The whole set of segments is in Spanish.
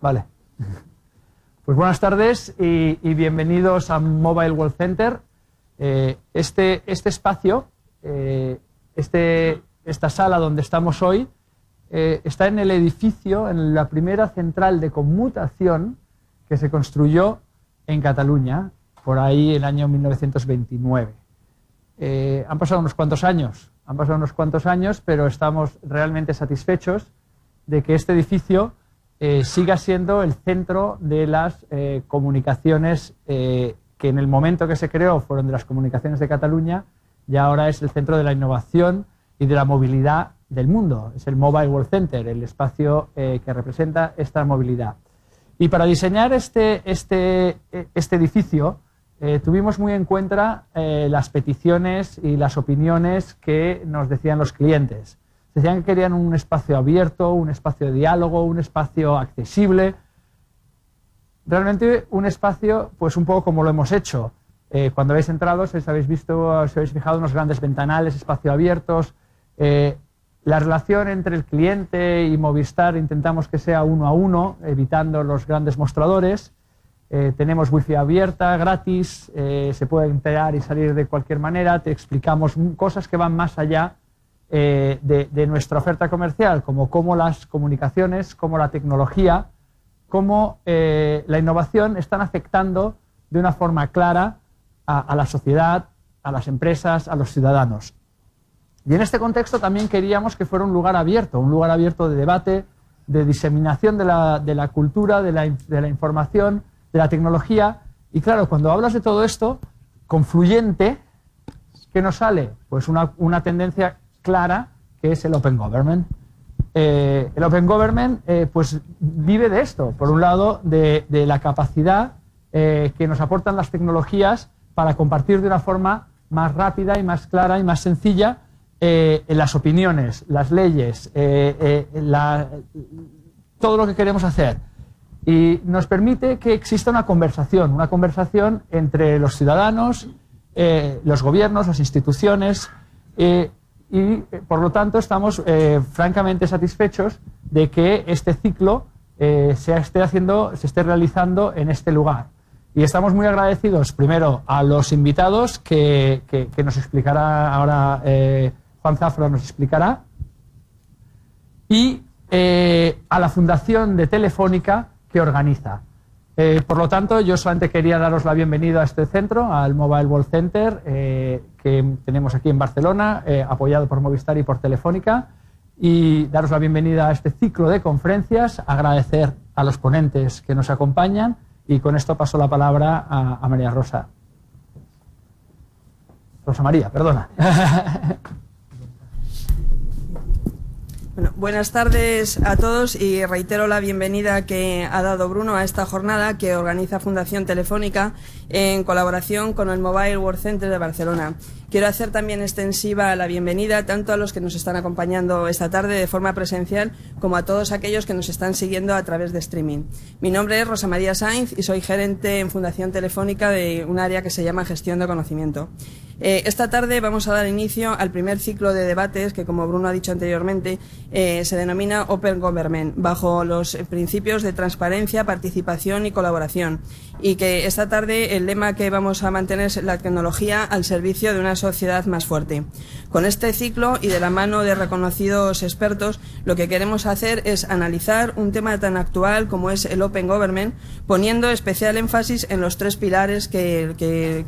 Vale. Pues buenas tardes y bienvenidos a Mobile World Center. Este espacio, esta sala donde estamos hoy, está en el edificio, en la primera central de conmutación que se construyó en Cataluña, por ahí en el año 1929. Han pasado unos cuantos años, pero estamos realmente satisfechos de que este edificio siga siendo el centro de las comunicaciones que en el momento que se creó fueron de las comunicaciones de Cataluña y ahora es el centro de la innovación y de la movilidad del mundo. Es el Mobile World Center, el espacio que representa esta movilidad. Y para diseñar este edificio tuvimos muy en cuenta las peticiones y las opiniones que nos decían los clientes. Decían que querían un espacio abierto, un espacio de diálogo, un espacio accesible. Realmente un espacio, pues un poco como lo hemos hecho. Cuando habéis entrado, os habéis fijado unos grandes ventanales, espacio abiertos. La relación entre el cliente y Movistar intentamos que sea 1 a 1, evitando los grandes mostradores. Tenemos wifi abierta, gratis, se puede entrar y salir de cualquier manera. Te explicamos cosas que van más allá de nuestra oferta comercial, como cómo las comunicaciones, cómo la tecnología, cómo la innovación están afectando de una forma clara a la sociedad, a las empresas, a los ciudadanos. Y en este contexto también queríamos que fuera un lugar abierto de debate, de diseminación de la cultura, de la información, de la tecnología. Y claro, cuando hablas de todo esto, confluyente, ¿qué nos sale? Pues una tendencia clara, que es el Open Government. El Open Government pues vive de esto, por un lado de la capacidad que nos aportan las tecnologías para compartir de una forma más rápida y más clara y más sencilla las opiniones, las leyes, todo lo que queremos hacer. Y nos permite que exista una conversación entre los ciudadanos, los gobiernos, las instituciones, y por lo tanto estamos francamente satisfechos de que este ciclo se esté realizando en este lugar. Y estamos muy agradecidos primero a los invitados que nos explicará ahora Juan Zafra, nos explicará, y a la Fundación de Telefónica que organiza. Por lo tanto, yo solamente quería daros la bienvenida a este centro, al Mobile World Center, que tenemos aquí en Barcelona, apoyado por Movistar y por Telefónica, y daros la bienvenida a este ciclo de conferencias, agradecer a los ponentes que nos acompañan, y con esto paso la palabra a María Rosa. Rosa María, perdona. Bueno, buenas tardes a todos y reitero la bienvenida que ha dado Bruno a esta jornada que organiza Fundación Telefónica en colaboración con el Mobile World Center de Barcelona. Quiero hacer también extensiva la bienvenida tanto a los que nos están acompañando esta tarde de forma presencial como a todos aquellos que nos están siguiendo a través de streaming. Mi nombre es Rosa María Sainz y soy gerente en Fundación Telefónica de un área que se llama Gestión de Conocimiento. Esta tarde vamos a dar inicio al primer ciclo de debates que, como Bruno ha dicho anteriormente, se denomina Open Government, bajo los principios de transparencia, participación y colaboración. Y que esta tarde el lema que vamos a mantener es la tecnología al servicio de una sociedad más fuerte. Con este ciclo y de la mano de reconocidos expertos, lo que queremos hacer es analizar un tema tan actual como es el Open Government, poniendo especial énfasis en los 3 pilares que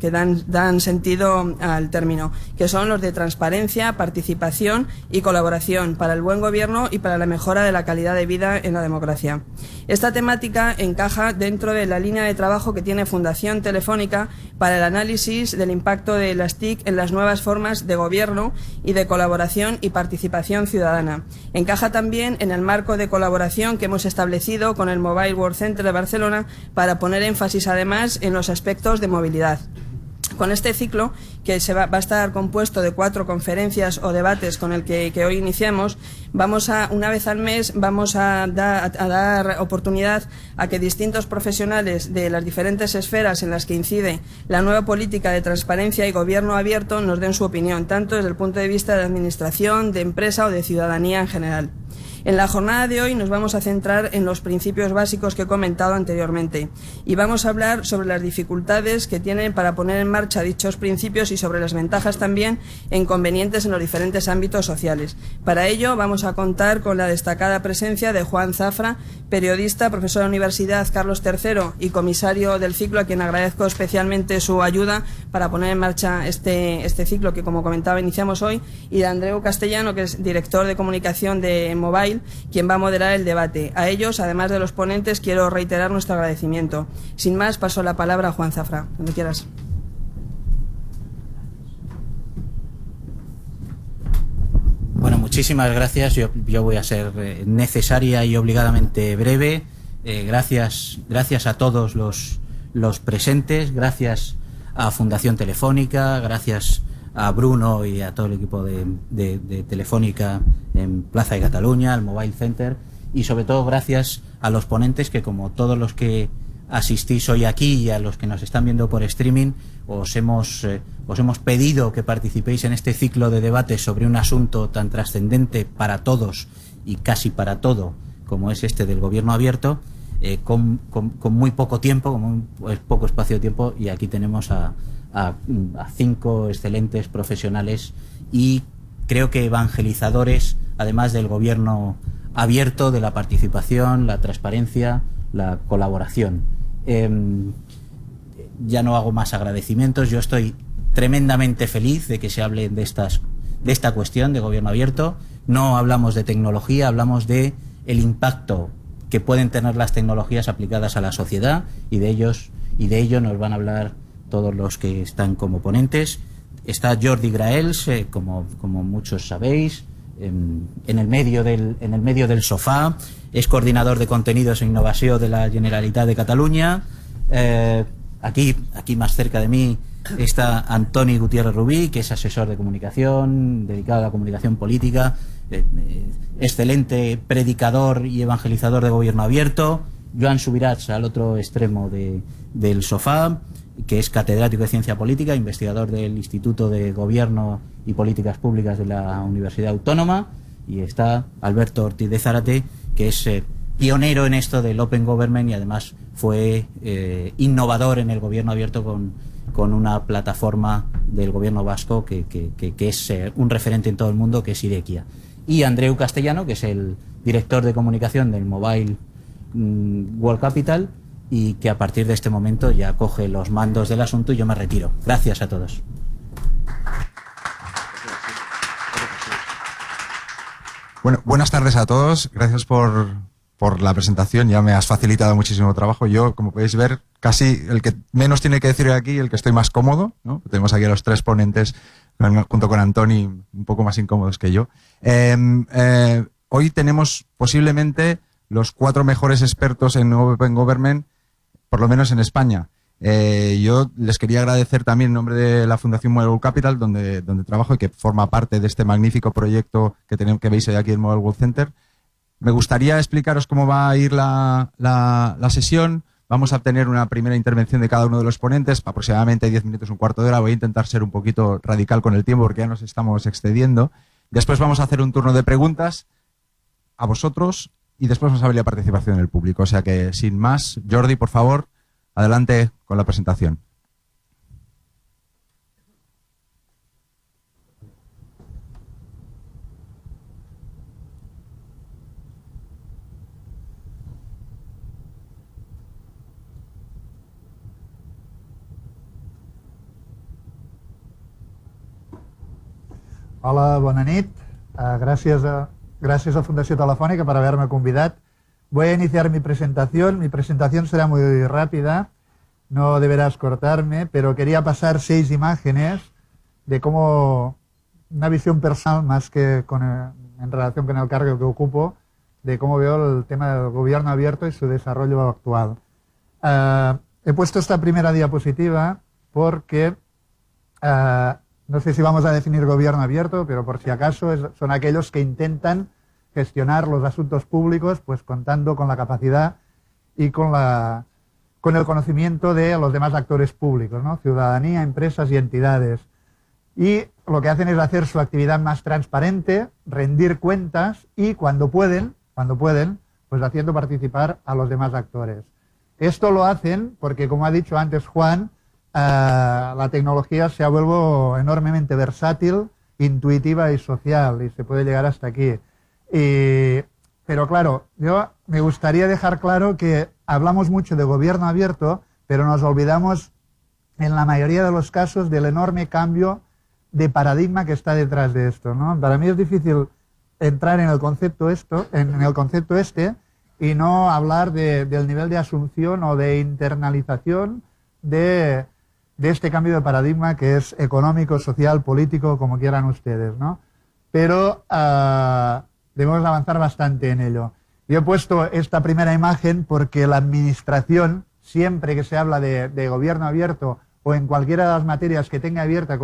dan sentido al término, que son los de transparencia, participación y colaboración para el buen gobierno y para la mejora de la calidad de vida en la democracia. Esta temática encaja dentro de la línea de trabajo que tiene Fundación Telefónica para el análisis del impacto de las TIC en las nuevas formas de gobierno y de colaboración y participación ciudadana. Encaja también en el marco de colaboración que hemos establecido con el Mobile World Center de Barcelona para poner énfasis además en los aspectos de movilidad. Con este ciclo, que va a estar compuesto de 4 conferencias o debates con el que hoy iniciamos, una vez al mes vamos a dar oportunidad a que distintos profesionales de las diferentes esferas en las que incide la nueva política de transparencia y gobierno abierto nos den su opinión, tanto desde el punto de vista de administración, de empresa o de ciudadanía en general. En la jornada de hoy nos vamos a centrar en los principios básicos que he comentado anteriormente y vamos a hablar sobre las dificultades que tienen para poner en marcha dichos principios y sobre las ventajas también e inconvenientes en los diferentes ámbitos sociales. Para ello vamos a contar con la destacada presencia de Juan Zafra, periodista, profesor de la Universidad Carlos III y comisario del ciclo, a quien agradezco especialmente su ayuda para poner en marcha este ciclo que, como comentaba, iniciamos hoy, y de Andreu Castellano, que es director de comunicación de Mobile, quien va a moderar el debate. A ellos, además de los ponentes, quiero reiterar nuestro agradecimiento. Sin más, paso la palabra a Juan Zafra, cuando quieras. Bueno, muchísimas gracias. Yo voy a ser necesaria y obligadamente breve. Gracias a todos los presentes, gracias a Fundación Telefónica, gracias a Bruno y a todo el equipo de Telefónica en Plaza de Cataluña, al Mobile Center, y sobre todo gracias a los ponentes que, como todos los que asistís hoy aquí y a los que nos están viendo por streaming, os hemos pedido que participéis en este ciclo de debate sobre un asunto tan trascendente para todos y casi para todo como es este del gobierno abierto, con muy poco tiempo, con poco espacio de tiempo, y aquí tenemos a 5 excelentes profesionales y creo que evangelizadores, además del gobierno abierto, de la participación, la transparencia, la colaboración. Ya no hago más agradecimientos. Yo estoy tremendamente feliz de que se hable de esta cuestión de gobierno abierto. No hablamos de tecnología, hablamos de el impacto que pueden tener las tecnologías aplicadas a la sociedad, y de ello nos van a hablar todos los que están como ponentes. Está Jordi Graels, como muchos sabéis, en el medio del sofá. Es coordinador de contenidos e innovación de la Generalitat de Cataluña. Aquí más cerca de mí está Antoni Gutiérrez Rubí, que es asesor de comunicación, dedicado a la comunicación política, excelente predicador y evangelizador de gobierno abierto. Joan Subirats, al otro extremo del sofá, que es catedrático de Ciencia Política, investigador del Instituto de Gobierno y Políticas Públicas de la Universidad Autónoma. Y está Alberto Ortiz de Zárate, que es pionero en esto del Open Government y además fue innovador en el gobierno abierto con una plataforma del gobierno vasco que es un referente en todo el mundo, que es Irekia. Y Andreu Castellano, que es el director de comunicación del Mobile World Capital, y que a partir de este momento ya coge los mandos del asunto, y yo me retiro. Gracias a todos. Bueno, buenas tardes a todos. Gracias por la presentación. Ya me has facilitado muchísimo trabajo. Yo, como podéis ver, casi el que menos tiene que decir aquí, el que estoy más cómodo, ¿no? Tenemos aquí a los 3 ponentes, junto con Antoni, un poco más incómodos que yo. Hoy tenemos posiblemente los 4 mejores expertos en Open Government, por lo menos en España. Yo les quería agradecer también en nombre de la Fundación Mobile World Capital, donde trabajo y que forma parte de este magnífico proyecto que veis hoy aquí en Mobile World Center. Me gustaría explicaros cómo va a ir la sesión. Vamos a tener una primera intervención de cada uno de los ponentes, aproximadamente 10 minutos, un cuarto de hora. Voy a intentar ser un poquito radical con el tiempo porque ya nos estamos excediendo. Después vamos a hacer un turno de preguntas a vosotros y después vamos a ver la participación del público. O sea que, sin más, Jordi, por favor, adelante con la presentación. Hola, bona nit. Gracias a Fundación Telefónica por haberme convidado. Voy a iniciar mi presentación. Mi presentación será muy rápida, no deberás cortarme, pero quería pasar 6 imágenes de cómo, una visión personal más que en relación con el cargo que ocupo, de cómo veo el tema del gobierno abierto y su desarrollo actual. He puesto esta primera diapositiva porque no sé si vamos a definir gobierno abierto, pero por si acaso son aquellos que intentan gestionar los asuntos públicos, pues contando con la capacidad y con el conocimiento de los demás actores públicos, ¿no? Ciudadanía, empresas y entidades. y lo que hacen es hacer su actividad más transparente, rendir cuentas y cuando pueden, pues haciendo participar a los demás actores. Esto lo hacen porque, como ha dicho antes Juan, la tecnología se ha vuelto enormemente versátil, intuitiva y social, y se puede llegar hasta aquí. Pero claro, yo me gustaría dejar claro que hablamos mucho de gobierno abierto, pero nos olvidamos en la mayoría de los casos del enorme cambio de paradigma que está detrás de esto, ¿no? Para mí es difícil entrar en el concepto este y no hablar del nivel de asunción o de internalización de este cambio de paradigma que es económico, social, político, como quieran ustedes, ¿no? Pero debemos avanzar bastante en ello. Yo he puesto esta primera imagen porque la administración, siempre que se habla de gobierno abierto o en cualquiera de las materias que tenga abierta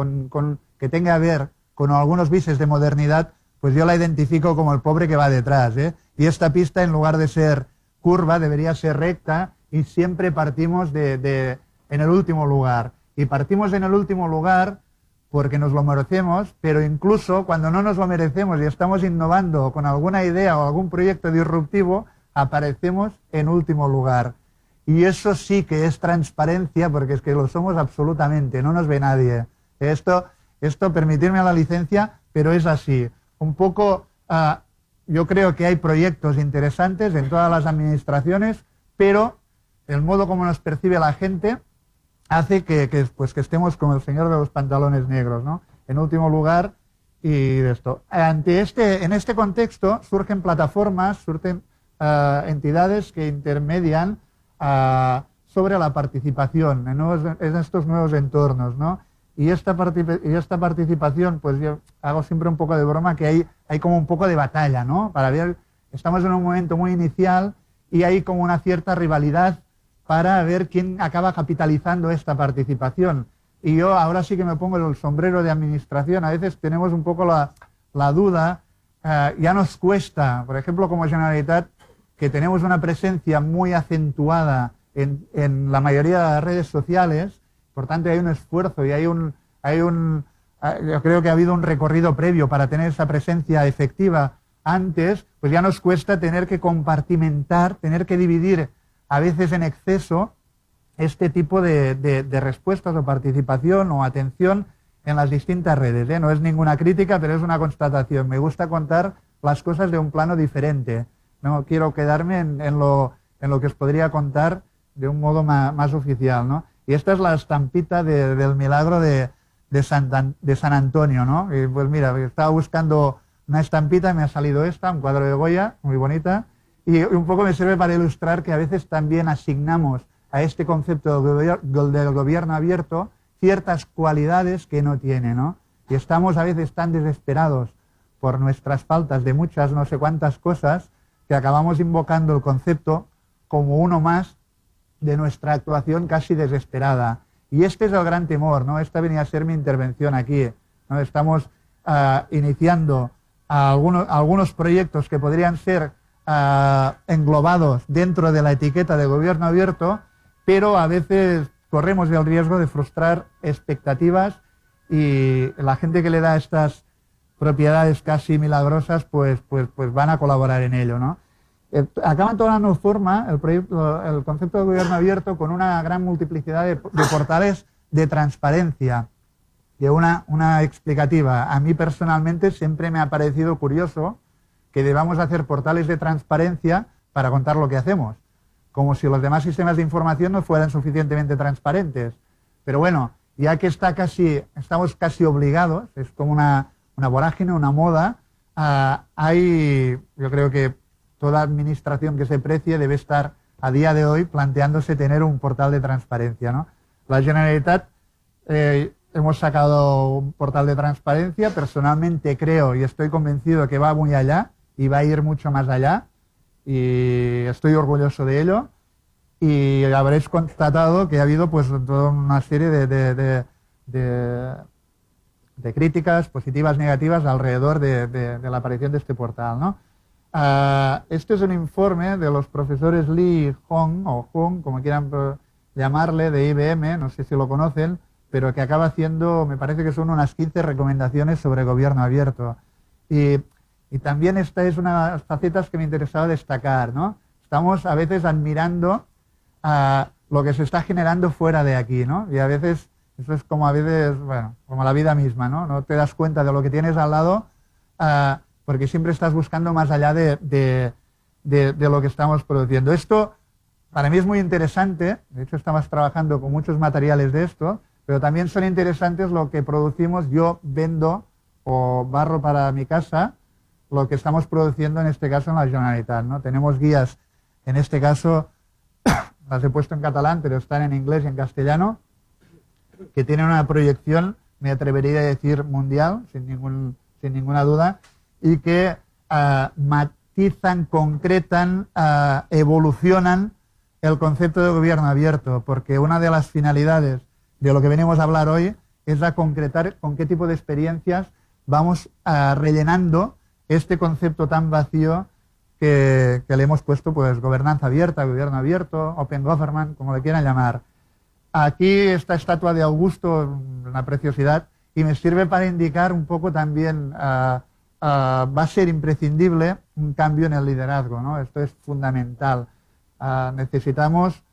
que tenga a ver con algunos vices de modernidad, pues yo la identifico como el pobre que va detrás, ¿eh? Y esta pista, en lugar de ser curva, debería ser recta y siempre partimos en el último lugar. Y partimos en el último lugar porque nos lo merecemos, pero incluso cuando no nos lo merecemos y estamos innovando con alguna idea o algún proyecto disruptivo, aparecemos en último lugar. Y eso sí que es transparencia, porque es que lo somos absolutamente, no nos ve nadie. Esto permitirme la licencia, pero es así. Un poco, yo creo que hay proyectos interesantes en todas las administraciones, pero el modo como nos percibe la gente hace que estemos como el señor de los pantalones negros, ¿no? En último lugar, y de esto. En este contexto surgen plataformas, surgen entidades que intermedian sobre la participación en estos nuevos entornos, ¿no? Y esta participación, pues yo hago siempre un poco de broma que hay como un poco de batalla, ¿no? Para ver, estamos en un momento muy inicial y hay como una cierta rivalidad para ver quién acaba capitalizando esta participación. Y yo ahora sí que me pongo el sombrero de administración. A veces tenemos un poco la duda, ya nos cuesta, por ejemplo, como Generalitat, que tenemos una presencia muy acentuada en la mayoría de las redes sociales. Por tanto, hay un esfuerzo y yo creo que ha habido un recorrido previo para tener esa presencia efectiva antes, pues ya nos cuesta tener que compartimentar, tener que dividir a veces en exceso este tipo de respuestas o participación o atención en las distintas redes, ¿eh? No es ninguna crítica, pero es una constatación. Me gusta contar las cosas de un plano diferente. No quiero quedarme en lo que os podría contar de un modo más oficial, ¿no? Y esta es la estampita del milagro de San Antonio, ¿no? Y pues mira, estaba buscando una estampita y me ha salido esta, un cuadro de Goya, muy bonita, y un poco me sirve para ilustrar que a veces también asignamos a este concepto del gobierno abierto ciertas cualidades que no tiene, ¿no? Y estamos a veces tan desesperados por nuestras faltas de muchas no sé cuántas cosas que acabamos invocando el concepto como uno más de nuestra actuación casi desesperada. Y este es el gran temor, ¿no? Esta venía a ser mi intervención aquí, ¿no? Estamos iniciando algunos proyectos que podrían ser englobados dentro de la etiqueta de gobierno abierto, pero a veces corremos el riesgo de frustrar expectativas y la gente que le da estas propiedades casi milagrosas pues van a colaborar en ello, ¿no? Acaban tomando forma el concepto de gobierno abierto con una gran multiplicidad de portales de transparencia. Y una explicativa. A mí personalmente siempre me ha parecido curioso que debamos hacer portales de transparencia para contar lo que hacemos, como si los demás sistemas de información no fueran suficientemente transparentes. Pero bueno, ya que estamos casi obligados, es como una vorágine, una moda, yo creo que toda administración que se precie debe estar a día de hoy planteándose tener un portal de transparencia, ¿no? La Generalitat hemos sacado un portal de transparencia. Personalmente creo y estoy convencido que va muy allá y va a ir mucho más allá y estoy orgulloso de ello. Y habréis constatado que ha habido pues toda una serie de críticas positivas, negativas alrededor de la aparición de este portal, ¿no? Este es un informe de los profesores Lee y Hong, o Hong, como quieran llamarle, de IBM, no sé si lo conocen, pero que acaba haciendo, me parece que son unas 15 recomendaciones sobre gobierno abierto. Y también esta es una de las facetas que me interesaba destacar, ¿no? Estamos a veces admirando lo que se está generando fuera de aquí, ¿no? Y a veces, eso es como a veces, bueno, como la vida misma, ¿no? No te das cuenta de lo que tienes al lado porque siempre estás buscando más allá de lo que estamos produciendo. Esto para mí es muy interesante, de hecho estamos trabajando con muchos materiales de esto, pero también son interesantes lo que producimos. Yo vendo o barro para mi casa lo que estamos produciendo en este caso en la Generalitat, ¿no? Tenemos guías, en este caso las he puesto en catalán, pero están en inglés y en castellano, que tienen una proyección, me atrevería a decir, mundial, sin ninguna duda, y que matizan, concretan, evolucionan el concepto de gobierno abierto, porque una de las finalidades de lo que venimos a hablar hoy es a concretar con qué tipo de experiencias vamos rellenando este concepto tan vacío que le hemos puesto, pues, gobernanza abierta, gobierno abierto, open government, como le quieran llamar. Aquí esta estatua de Augusto, una preciosidad, y me sirve para indicar un poco también, va a ser imprescindible un cambio en el liderazgo, ¿no? Esto es fundamental. Necesitamos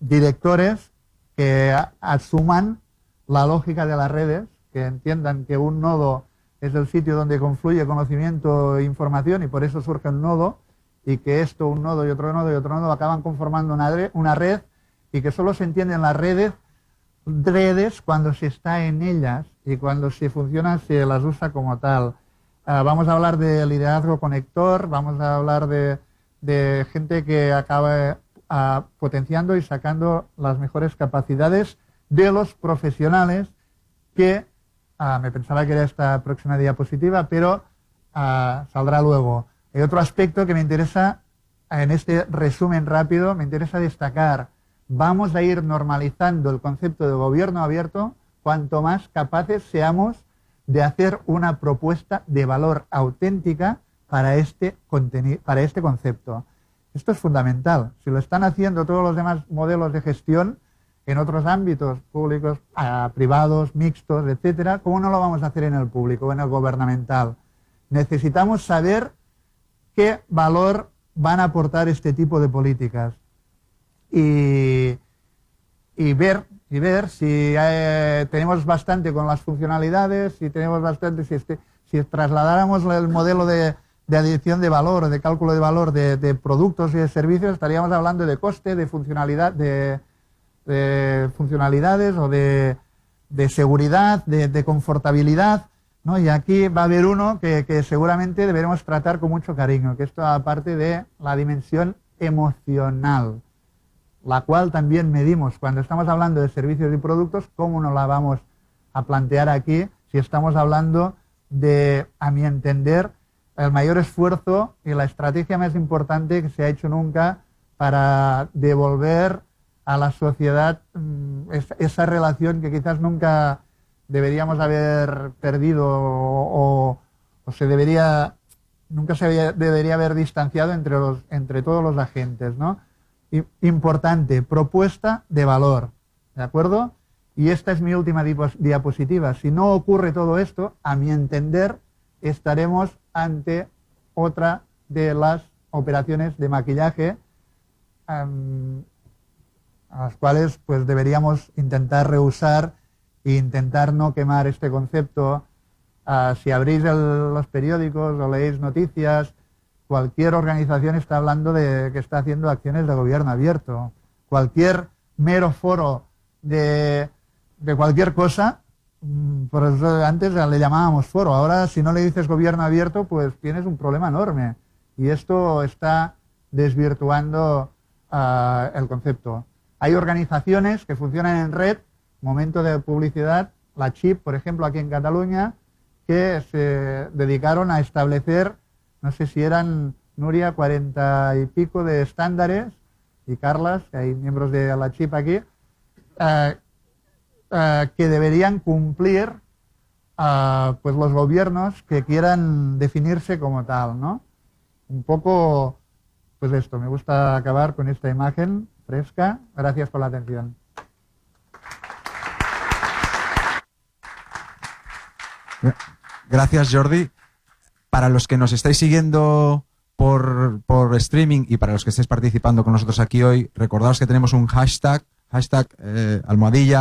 directores que asuman la lógica de las redes, que entiendan que un nodo es el sitio donde confluye conocimiento e información y por eso surge un nodo, y que esto, un nodo y otro nodo y otro nodo acaban conformando una red, y que solo se entienden las redes cuando se está en ellas, y cuando se funcionan se las usa como tal. Vamos a hablar de liderazgo conector, vamos a hablar de gente que acaba potenciando y sacando las mejores capacidades de los profesionales que, me pensaba que era esta próxima diapositiva, pero saldrá luego. Hay otro aspecto que me interesa, en este resumen rápido, me interesa destacar. Vamos a ir normalizando el concepto de gobierno abierto cuanto más capaces seamos de hacer una propuesta de valor auténtica para este concepto. Esto es fundamental. Si lo están haciendo todos los demás modelos de gestión en otros ámbitos públicos, privados, mixtos, etcétera, ¿cómo no lo vamos a hacer en el público o en el gubernamental? Necesitamos saber qué valor van a aportar este tipo de políticas y ver si tenemos bastante con las funcionalidades, si tenemos bastante, si trasladáramos el modelo de adición de valor o de cálculo de valor de productos y de servicios, estaríamos hablando de coste, de funcionalidad, de funcionalidades o de seguridad, de confortabilidad, ¿no? Y aquí va a haber uno que seguramente deberemos tratar con mucho cariño, que es toda parte de la dimensión emocional, la cual también medimos cuando estamos hablando de servicios y productos. ¿Cómo nos la vamos a plantear aquí si estamos hablando de, a mi entender, el mayor esfuerzo y la estrategia más importante que se ha hecho nunca para devolver a la sociedad esa relación que quizás nunca deberíamos haber perdido o nunca se debería haber distanciado entre todos los agentes, ¿no? Importante, propuesta de valor, ¿de acuerdo? Y esta es mi última diapositiva. Si no ocurre todo esto, a mi entender, estaremos ante otra de las operaciones de maquillaje a las cuales pues deberíamos intentar rehusar e intentar no quemar este concepto. Si abrís los periódicos o leéis noticias, cualquier organización está hablando de que está haciendo acciones de gobierno abierto. Cualquier mero foro de cualquier cosa, por eso antes le llamábamos foro. Ahora, si no le dices gobierno abierto, pues tienes un problema enorme. Y esto está desvirtuando el concepto. Hay organizaciones que funcionan en red, momento de publicidad, la CHIP, por ejemplo, aquí en Cataluña, que se dedicaron a establecer, no sé si eran, Nuria, 40 y pico de estándares, y Carlas, que hay miembros de la CHIP aquí, que deberían cumplir pues los gobiernos que quieran definirse como tal, ¿no? Un poco, pues esto, me gusta acabar con esta imagen fresca. Gracias por la atención. Gracias, Jordi. Para los que nos estáis siguiendo por streaming y para los que estáis participando con nosotros aquí hoy, recordaos que tenemos un hashtag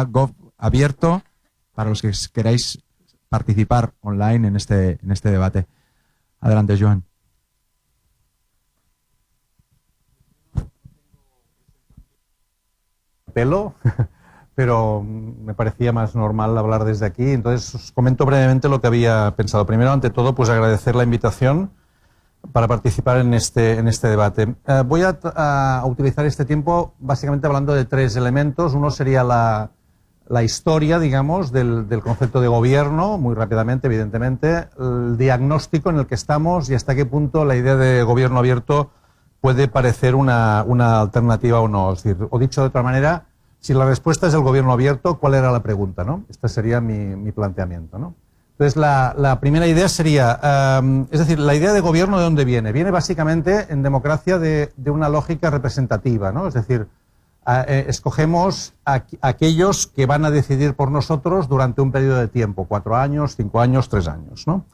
#GovAbierto para los que queráis participar online en este debate. Adelante, Joan. Pero me parecía más normal hablar desde aquí. Entonces os comento brevemente lo que había pensado. Primero, ante todo, pues agradecer la invitación para participar en este debate. Voy a utilizar este tiempo básicamente hablando de tres elementos. Uno sería la historia, digamos, del concepto de gobierno, muy rápidamente, evidentemente, el diagnóstico en el que estamos y hasta qué punto la idea de gobierno abierto puede parecer una alternativa o no. Es decir, o dicho de otra manera, si la respuesta es el gobierno abierto, ¿cuál era la pregunta, no? Este sería mi planteamiento, ¿no? Entonces, la primera idea sería, es decir, la idea de gobierno, ¿de dónde viene? Viene básicamente en democracia de una lógica representativa, ¿no? Es decir, escogemos a aquellos que van a decidir por nosotros durante un periodo de tiempo, 4 años, 5 años, 3 años, ¿no?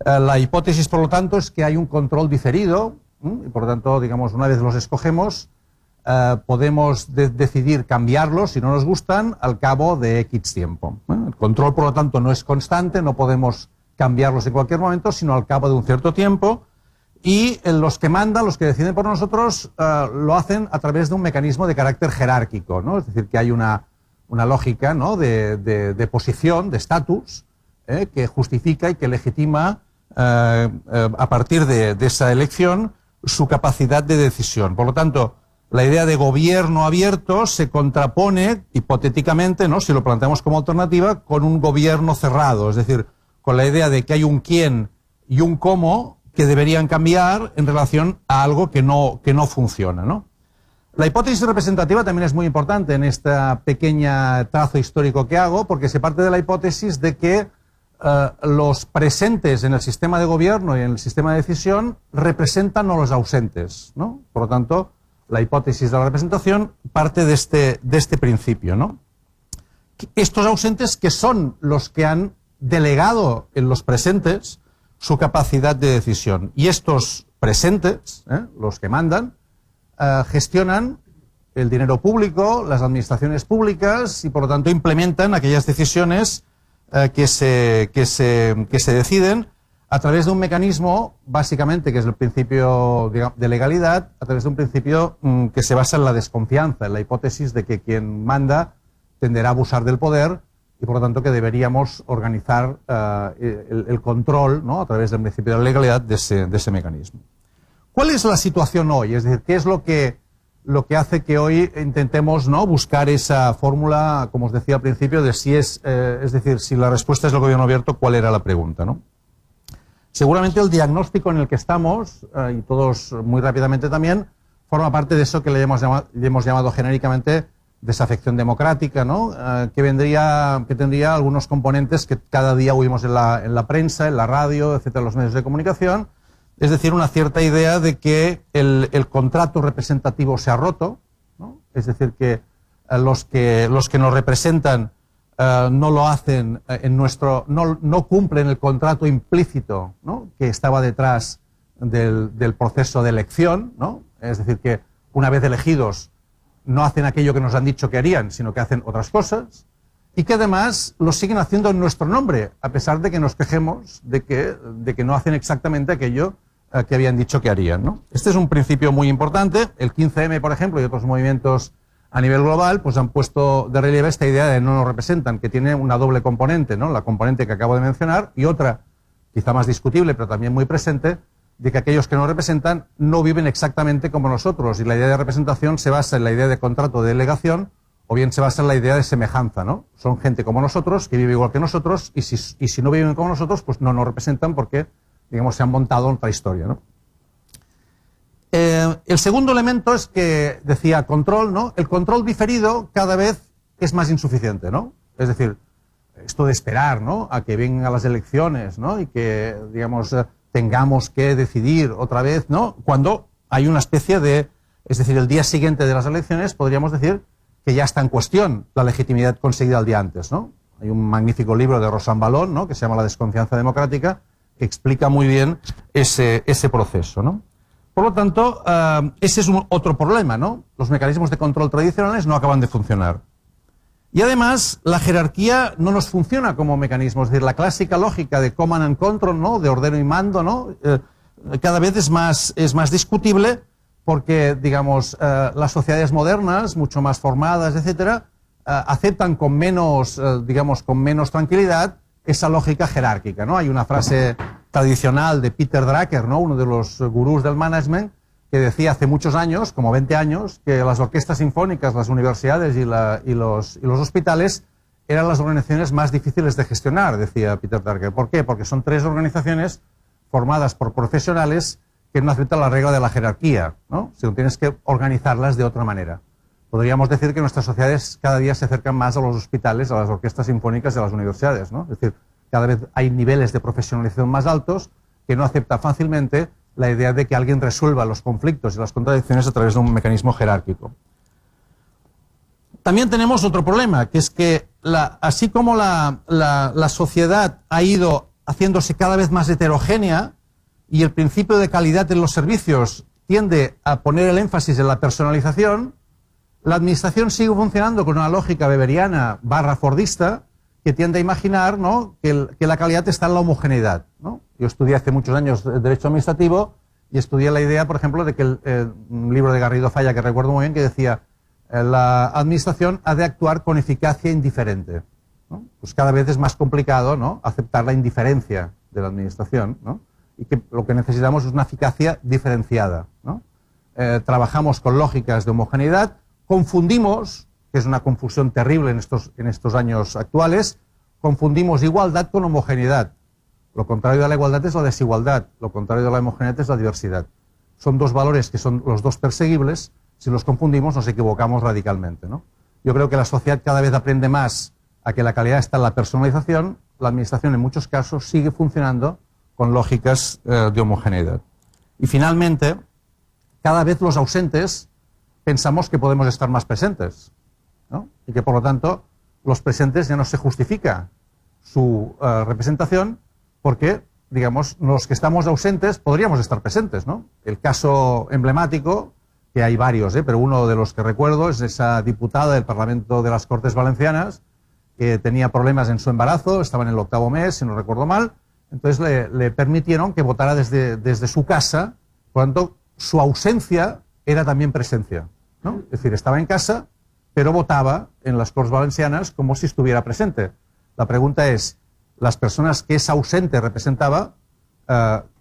La hipótesis, por lo tanto, es que hay un control diferido, y por lo tanto, digamos, una vez los escogemos, podemos decidir cambiarlos si no nos gustan al cabo de X tiempo. El control, por lo tanto, no es constante, no podemos cambiarlos en cualquier momento, sino al cabo de un cierto tiempo. Y los que mandan, los que deciden por nosotros, lo hacen a través de un mecanismo de carácter jerárquico, ¿no? Es decir, que hay una lógica, ¿no?, de posición, de estatus, que justifica y que legitima a partir de esa elección su capacidad de decisión. Por lo tanto, la idea de gobierno abierto se contrapone, hipotéticamente, ¿no?, si lo planteamos como alternativa, con un gobierno cerrado, es decir, con la idea de que hay un quién y un cómo que deberían cambiar en relación a algo que no funciona, ¿no? La hipótesis representativa también es muy importante en este pequeño trazo histórico que hago, porque se parte de la hipótesis de que los presentes en el sistema de gobierno y en el sistema de decisión representan a los ausentes, ¿no? Por lo tanto, la hipótesis de la representación parte de este principio, ¿no? Estos ausentes que son los que han delegado en los presentes su capacidad de decisión. Y estos presentes, los que mandan, gestionan el dinero público, las administraciones públicas y por lo tanto implementan aquellas decisiones que se deciden a través de un mecanismo, básicamente, que es el principio de legalidad, a través de un principio que se basa en la desconfianza, en la hipótesis de que quien manda tenderá a abusar del poder y por lo tanto que deberíamos organizar el control, ¿no?, a través del principio de la legalidad de ese mecanismo. ¿Cuál es la situación hoy? Es decir, ¿qué es lo que hace que hoy intentemos, ¿no?, buscar esa fórmula, como os decía al principio, de si es decir, si la respuesta es el gobierno abierto, ¿cuál era la pregunta, no? Seguramente el diagnóstico en el que estamos, y todos muy rápidamente también, forma parte de eso que le hemos llamado genéricamente desafección democrática, ¿no? Que tendría algunos componentes que cada día oímos en la prensa, en la radio, etcétera, en los medios de comunicación. Es decir, una cierta idea de que el contrato representativo se ha roto, ¿no? Es decir, que los que nos representan no lo hacen no cumplen el contrato implícito, ¿no?, que estaba detrás del proceso de elección, ¿no? Es decir, que una vez elegidos no hacen aquello que nos han dicho que harían, sino que hacen otras cosas, y que además lo siguen haciendo en nuestro nombre, a pesar de que nos quejemos de que no hacen exactamente aquello que habían dicho que harían, ¿no? Este es un principio muy importante. El 15M, por ejemplo, y otros movimientos a nivel global, pues han puesto de relieve esta idea de no nos representan, que tiene una doble componente, ¿no? La componente que acabo de mencionar y otra, quizá más discutible, pero también muy presente, de que aquellos que nos representan no viven exactamente como nosotros. Y la idea de representación se basa en la idea de contrato de delegación o bien se basa en la idea de semejanza, ¿no? Son gente como nosotros, que vive igual que nosotros, y si no viven como nosotros, pues no nos representan porque, digamos, se han montado otra historia, ¿no? El segundo elemento es que, decía, control, ¿no? El control diferido cada vez es más insuficiente, ¿no? Es decir, esto de esperar, ¿no?, a que vengan las elecciones, ¿no?, y que, digamos, tengamos que decidir otra vez, ¿no?, cuando hay una especie de, es decir, el día siguiente de las elecciones podríamos decir que ya está en cuestión la legitimidad conseguida el día antes, ¿no? Hay un magnífico libro de Rosan Ballon, ¿no?, que se llama La desconfianza democrática, que explica muy bien ese proceso, ¿no? Por lo tanto, ese es otro problema, ¿no? Los mecanismos de control tradicionales no acaban de funcionar. Y además, la jerarquía no nos funciona como mecanismo. Es decir, la clásica lógica de command and control, ¿no?, de ordeno y mando, ¿no?, cada vez es más discutible porque, digamos, las sociedades modernas, mucho más formadas, etcétera, aceptan con menos tranquilidad esa lógica jerárquica, ¿no? Hay una frase tradicional de Peter Drucker, ¿no?, uno de los gurús del management, que decía hace muchos años, como 20 años, que las orquestas sinfónicas, las universidades y los hospitales eran las organizaciones más difíciles de gestionar, decía Peter Drucker. ¿Por qué? Porque son 3 organizaciones formadas por profesionales que no aceptan la regla de la jerarquía, ¿no? Sino tienes que organizarlas de otra manera. Podríamos decir que nuestras sociedades cada día se acercan más a los hospitales, a las orquestas sinfónicas de las universidades, ¿no? Es decir, cada vez hay niveles de profesionalización más altos que no aceptan fácilmente la idea de que alguien resuelva los conflictos y las contradicciones a través de un mecanismo jerárquico. También tenemos otro problema, que es que así como la sociedad ha ido haciéndose cada vez más heterogénea y el principio de calidad en los servicios tiende a poner el énfasis en la personalización, la administración sigue funcionando con una lógica weberiana / fordista que tiende a imaginar, ¿no?, que la calidad está en la homogeneidad, ¿no? Yo estudié hace muchos años Derecho Administrativo y estudié la idea, por ejemplo, de que un libro de Garrido Falla, que recuerdo muy bien, que decía la administración ha de actuar con eficacia indiferente, ¿no? Pues cada vez es más complicado, ¿no?, aceptar la indiferencia de la administración, ¿no?, y que lo que necesitamos es una eficacia diferenciada, ¿no? Trabajamos con lógicas de homogeneidad, confundimos, que es una confusión terrible en estos años actuales, confundimos igualdad con homogeneidad. Lo contrario de la igualdad es la desigualdad, lo contrario de la homogeneidad es la diversidad. Son 2 valores que son los 2 perseguibles. Si los confundimos nos equivocamos radicalmente, ¿no? Yo creo que la sociedad cada vez aprende más a que la calidad está en la personalización. La administración en muchos casos sigue funcionando con lógicas de homogeneidad. Y finalmente, cada vez los ausentes pensamos que podemos estar más presentes, ¿no? Y que por lo tanto los presentes ya no se justifica su representación porque, digamos, los que estamos ausentes podríamos estar presentes, ¿no? El caso emblemático, que hay varios, pero uno de los que recuerdo es esa diputada del Parlamento de las Cortes Valencianas que tenía problemas en su embarazo, estaba en el 8º mes, si no recuerdo mal, entonces le permitieron que votara desde su casa, por lo tanto su ausencia era también presencia, ¿no? Es decir, estaba en casa, pero votaba en las Corts Valencianas como si estuviera presente. La pregunta es, las personas que esa ausente representaba,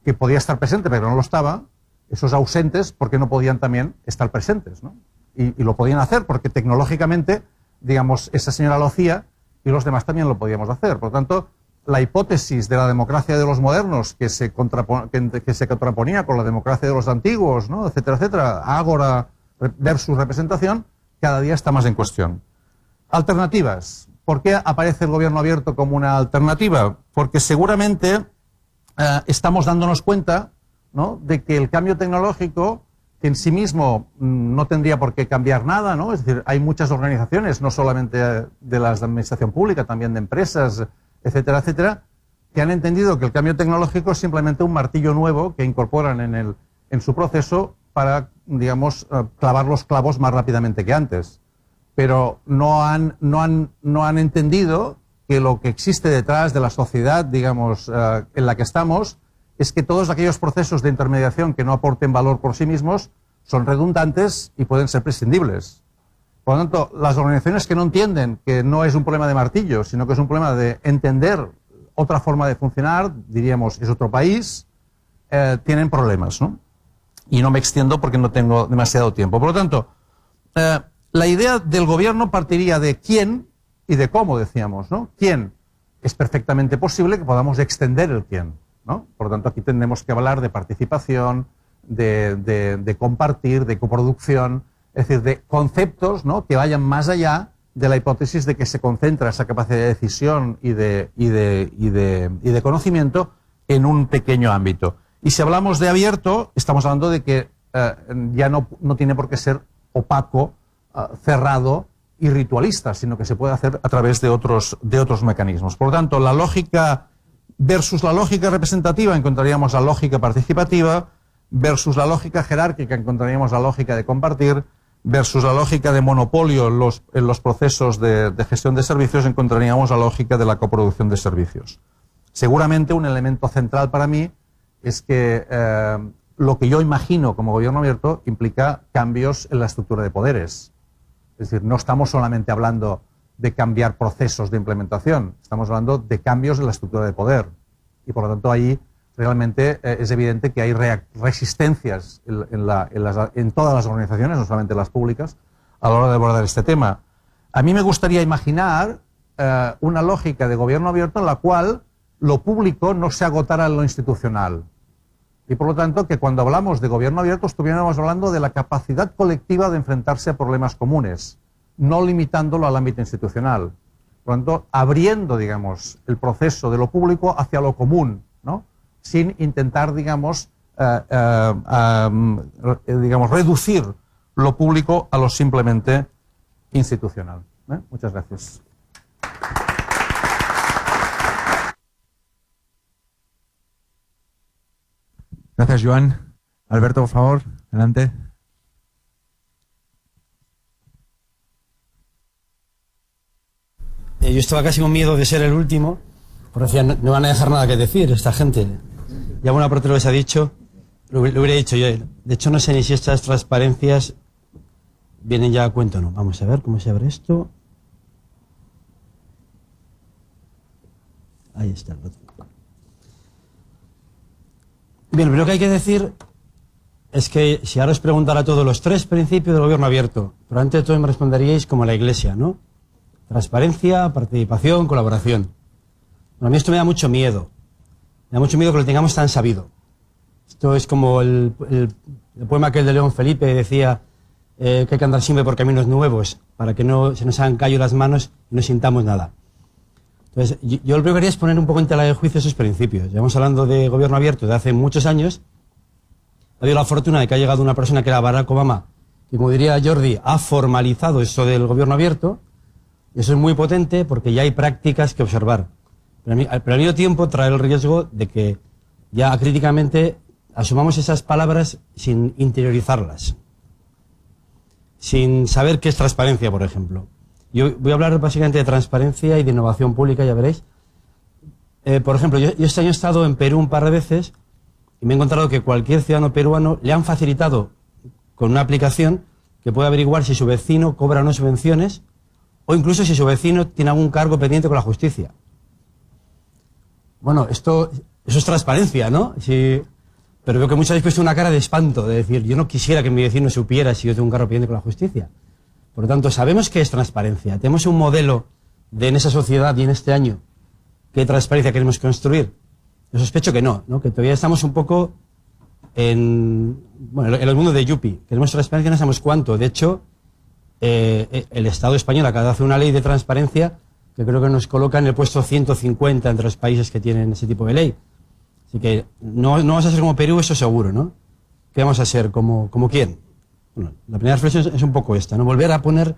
que podía estar presente pero no lo estaba, esos ausentes, ¿por qué no podían también estar presentes, ¿no? Y lo podían hacer porque tecnológicamente, digamos, esa señora lo hacía y los demás también lo podíamos hacer. Por lo tanto, la hipótesis de la democracia de los modernos que se contraponía con la democracia de los antiguos, ¿no?, etcétera, etcétera, ágora versus representación, cada día está más en cuestión. Alternativas. ¿Por qué aparece el gobierno abierto como una alternativa? Porque seguramente estamos dándonos cuenta, ¿no?, de que el cambio tecnológico, que en sí mismo no tendría por qué cambiar nada, ¿no? Es decir, hay muchas organizaciones, no solamente de las de administración pública, también de empresas, etcétera, etcétera, que han entendido que el cambio tecnológico es simplemente un martillo nuevo que incorporan en su proceso para, digamos, clavar los clavos más rápidamente que antes. Pero no han entendido que lo que existe detrás de la sociedad, digamos, en la que estamos, es que todos aquellos procesos de intermediación que no aporten valor por sí mismos son redundantes y pueden ser prescindibles. Por lo tanto, las organizaciones que no entienden que no es un problema de martillo, sino que es un problema de entender otra forma de funcionar, diríamos, es otro país, tienen problemas, ¿no? Y no me extiendo porque no tengo demasiado tiempo. Por lo tanto, la idea del gobierno partiría de quién y de cómo, decíamos, ¿no? Quién. Es perfectamente posible que podamos extender el quién, ¿no? Por lo tanto, aquí tendremos que hablar de participación, de compartir, de coproducción, es decir, de conceptos, ¿no?, que vayan más allá de la hipótesis de que se concentra esa capacidad de decisión y de conocimiento en un pequeño ámbito. Y si hablamos de abierto, estamos hablando de que ya no tiene por qué ser opaco, cerrado y ritualista, sino que se puede hacer a través de otros mecanismos. Por lo tanto, la lógica versus la lógica representativa encontraríamos la lógica participativa, versus la lógica jerárquica encontraríamos la lógica de compartir, versus la lógica de monopolio en los procesos de gestión de servicios encontraríamos la lógica de la coproducción de servicios. Seguramente un elemento central para mí es que lo que yo imagino como gobierno abierto implica cambios en la estructura de poderes. Es decir, no estamos solamente hablando de cambiar procesos de implementación, estamos hablando de cambios en la estructura de poder. Y por lo tanto ahí realmente es evidente que hay resistencias en todas las organizaciones, no solamente las públicas, a la hora de abordar este tema. A mí me gustaría imaginar una lógica de gobierno abierto en la cual lo público no se agotara en lo institucional. Y por lo tanto, que cuando hablamos de gobierno abierto estuviéramos hablando de la capacidad colectiva de enfrentarse a problemas comunes, no limitándolo al ámbito institucional. Por lo tanto, abriendo, digamos, el proceso de lo público hacia lo común, ¿no? Sin intentar, digamos, reducir lo público a lo simplemente institucional. Muchas gracias. Gracias, Joan. Alberto, por favor, adelante. Yo estaba casi con miedo de ser el último, porque decía, no van a dejar nada que decir esta gente. Ya una parte lo se ha dicho, lo hubiera dicho yo. De hecho, no sé ni si estas transparencias vienen ya a cuento o no. Vamos a ver cómo se abre esto. Ahí está el botón. Bien, lo primero que hay que decir es que si ahora os preguntara a todos los 3 principios del gobierno abierto, probablemente todos me responderíais como la Iglesia, ¿no? Transparencia, participación, colaboración. Bueno, a mí esto me da mucho miedo. Me da mucho miedo que lo tengamos tan sabido. Esto es como el poema aquel de León Felipe decía que hay que andar siempre por caminos nuevos para que no se nos hagan callo las manos y no sintamos nada. Entonces, yo lo primero que haría es poner un poco en tela de juicio esos principios. Llevamos hablando de gobierno abierto de hace muchos años. Ha habido la fortuna de que ha llegado una persona que era Barack Obama, que como diría Jordi, ha formalizado eso del gobierno abierto. Y eso es muy potente porque ya hay prácticas que observar. Pero al mismo tiempo trae el riesgo de que ya críticamente asumamos esas palabras sin interiorizarlas. Sin saber qué es transparencia, por ejemplo. Yo voy a hablar básicamente de transparencia y de innovación pública, ya veréis. Por ejemplo, yo este año he estado en Perú un par de veces y me he encontrado que cualquier ciudadano peruano le han facilitado con una aplicación que puede averiguar si su vecino cobra o no subvenciones o incluso si su vecino tiene algún cargo pendiente con la justicia. Bueno, eso es transparencia, ¿no? Sí, pero veo que muchos habéis puesto una cara de espanto, de decir, yo no quisiera que mi vecino supiera si yo tengo un cargo pendiente con la justicia. Por lo tanto, sabemos qué es transparencia. Tenemos un modelo en esa sociedad y en este año qué transparencia queremos construir. Yo sospecho que no, que todavía estamos un poco en el mundo de Yupi. Queremos transparencia, no sabemos cuánto. De hecho, el Estado español acaba de hacer una ley de transparencia que creo que nos coloca en el puesto 150 entre los países que tienen ese tipo de ley. Así que no vamos a ser como Perú, eso seguro, ¿no? ¿Qué vamos a ser? ¿Como quién? Bueno, la primera reflexión es un poco esta, ¿no? Volver a poner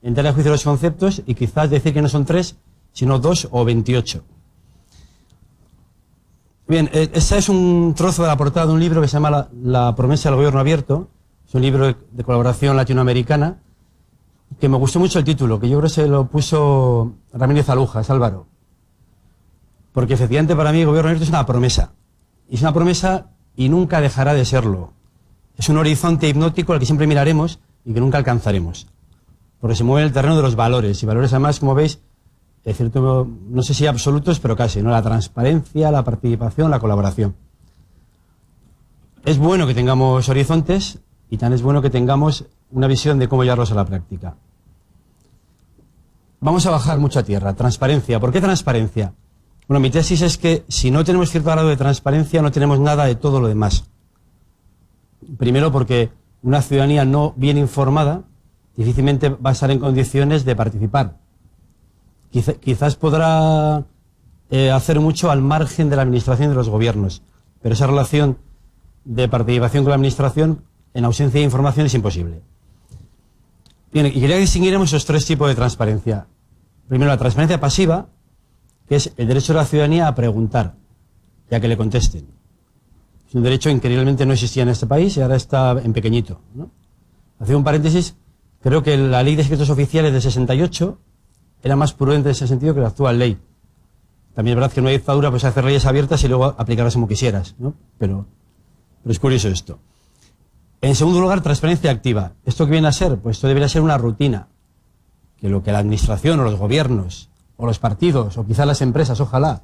en tela de juicio los conceptos y quizás decir que no son 3, sino 2 o 28. Bien, ese es un trozo de la portada de un libro que se llama La promesa del gobierno abierto. Es un libro de colaboración latinoamericana que me gustó mucho el título, que yo creo que se lo puso Ramírez Alujas, Álvaro. Porque efectivamente para mí el gobierno abierto es una promesa. Y es una promesa y nunca dejará de serlo. Es un horizonte hipnótico al que siempre miraremos y que nunca alcanzaremos. Porque se mueve en el terreno de los valores. Y valores además, como veis, es cierto, no sé si absolutos, pero casi, ¿no? La transparencia, la participación, la colaboración. Es bueno que tengamos horizontes y también es bueno que tengamos una visión de cómo llevarlos a la práctica. Vamos a bajar mucho a tierra. Transparencia. ¿Por qué transparencia? Bueno, mi tesis es que si no tenemos cierto grado de transparencia, no tenemos nada de todo lo demás. Primero porque una ciudadanía no bien informada difícilmente va a estar en condiciones de participar. Quizás podrá hacer mucho al margen de la administración y de los gobiernos, pero esa relación de participación con la administración en ausencia de información es imposible. Bien, y quería que distinguiéramos esos tres tipos de transparencia. Primero, la transparencia pasiva, que es el derecho de la ciudadanía a preguntar y a que le contesten. Es un derecho que increíblemente no existía en este país y ahora está en pequeñito, ¿no? Haciendo un paréntesis, creo que la ley de secretos oficiales de 68 era más prudente en ese sentido que la actual ley. También es verdad que en una dictadura pues hacer leyes abiertas y luego aplicarlas como quisieras, ¿no? Pero es curioso esto. En segundo lugar, transparencia activa. ¿Esto qué viene a ser? Pues esto debería ser una rutina. Que lo que la administración o los gobiernos o los partidos o quizás las empresas, ojalá,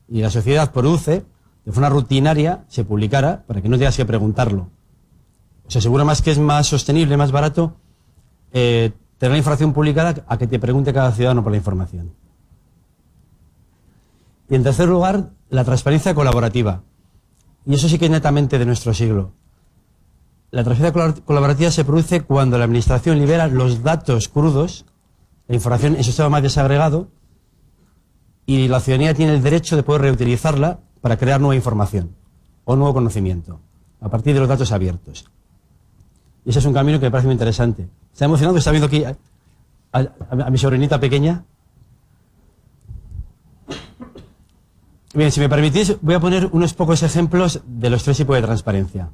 y la sociedad produce, de forma rutinaria, se publicara para que no tengas que preguntarlo. O sea, seguro más que es más sostenible, más barato tener la información publicada a que te pregunte cada ciudadano por la información. Y en tercer lugar, la transparencia colaborativa. Y eso sí que es netamente de nuestro siglo. La transparencia colaborativa se produce cuando la administración libera los datos crudos, la información en su estado más desagregado, y la ciudadanía tiene el derecho de poder reutilizarla para crear nueva información o nuevo conocimiento, a partir de los datos abiertos. Y ese es un camino que me parece muy interesante. Está emocionado, está viendo aquí a mi sobrinita pequeña. Bien, si me permitís, voy a poner unos pocos ejemplos de los tres tipos de transparencia.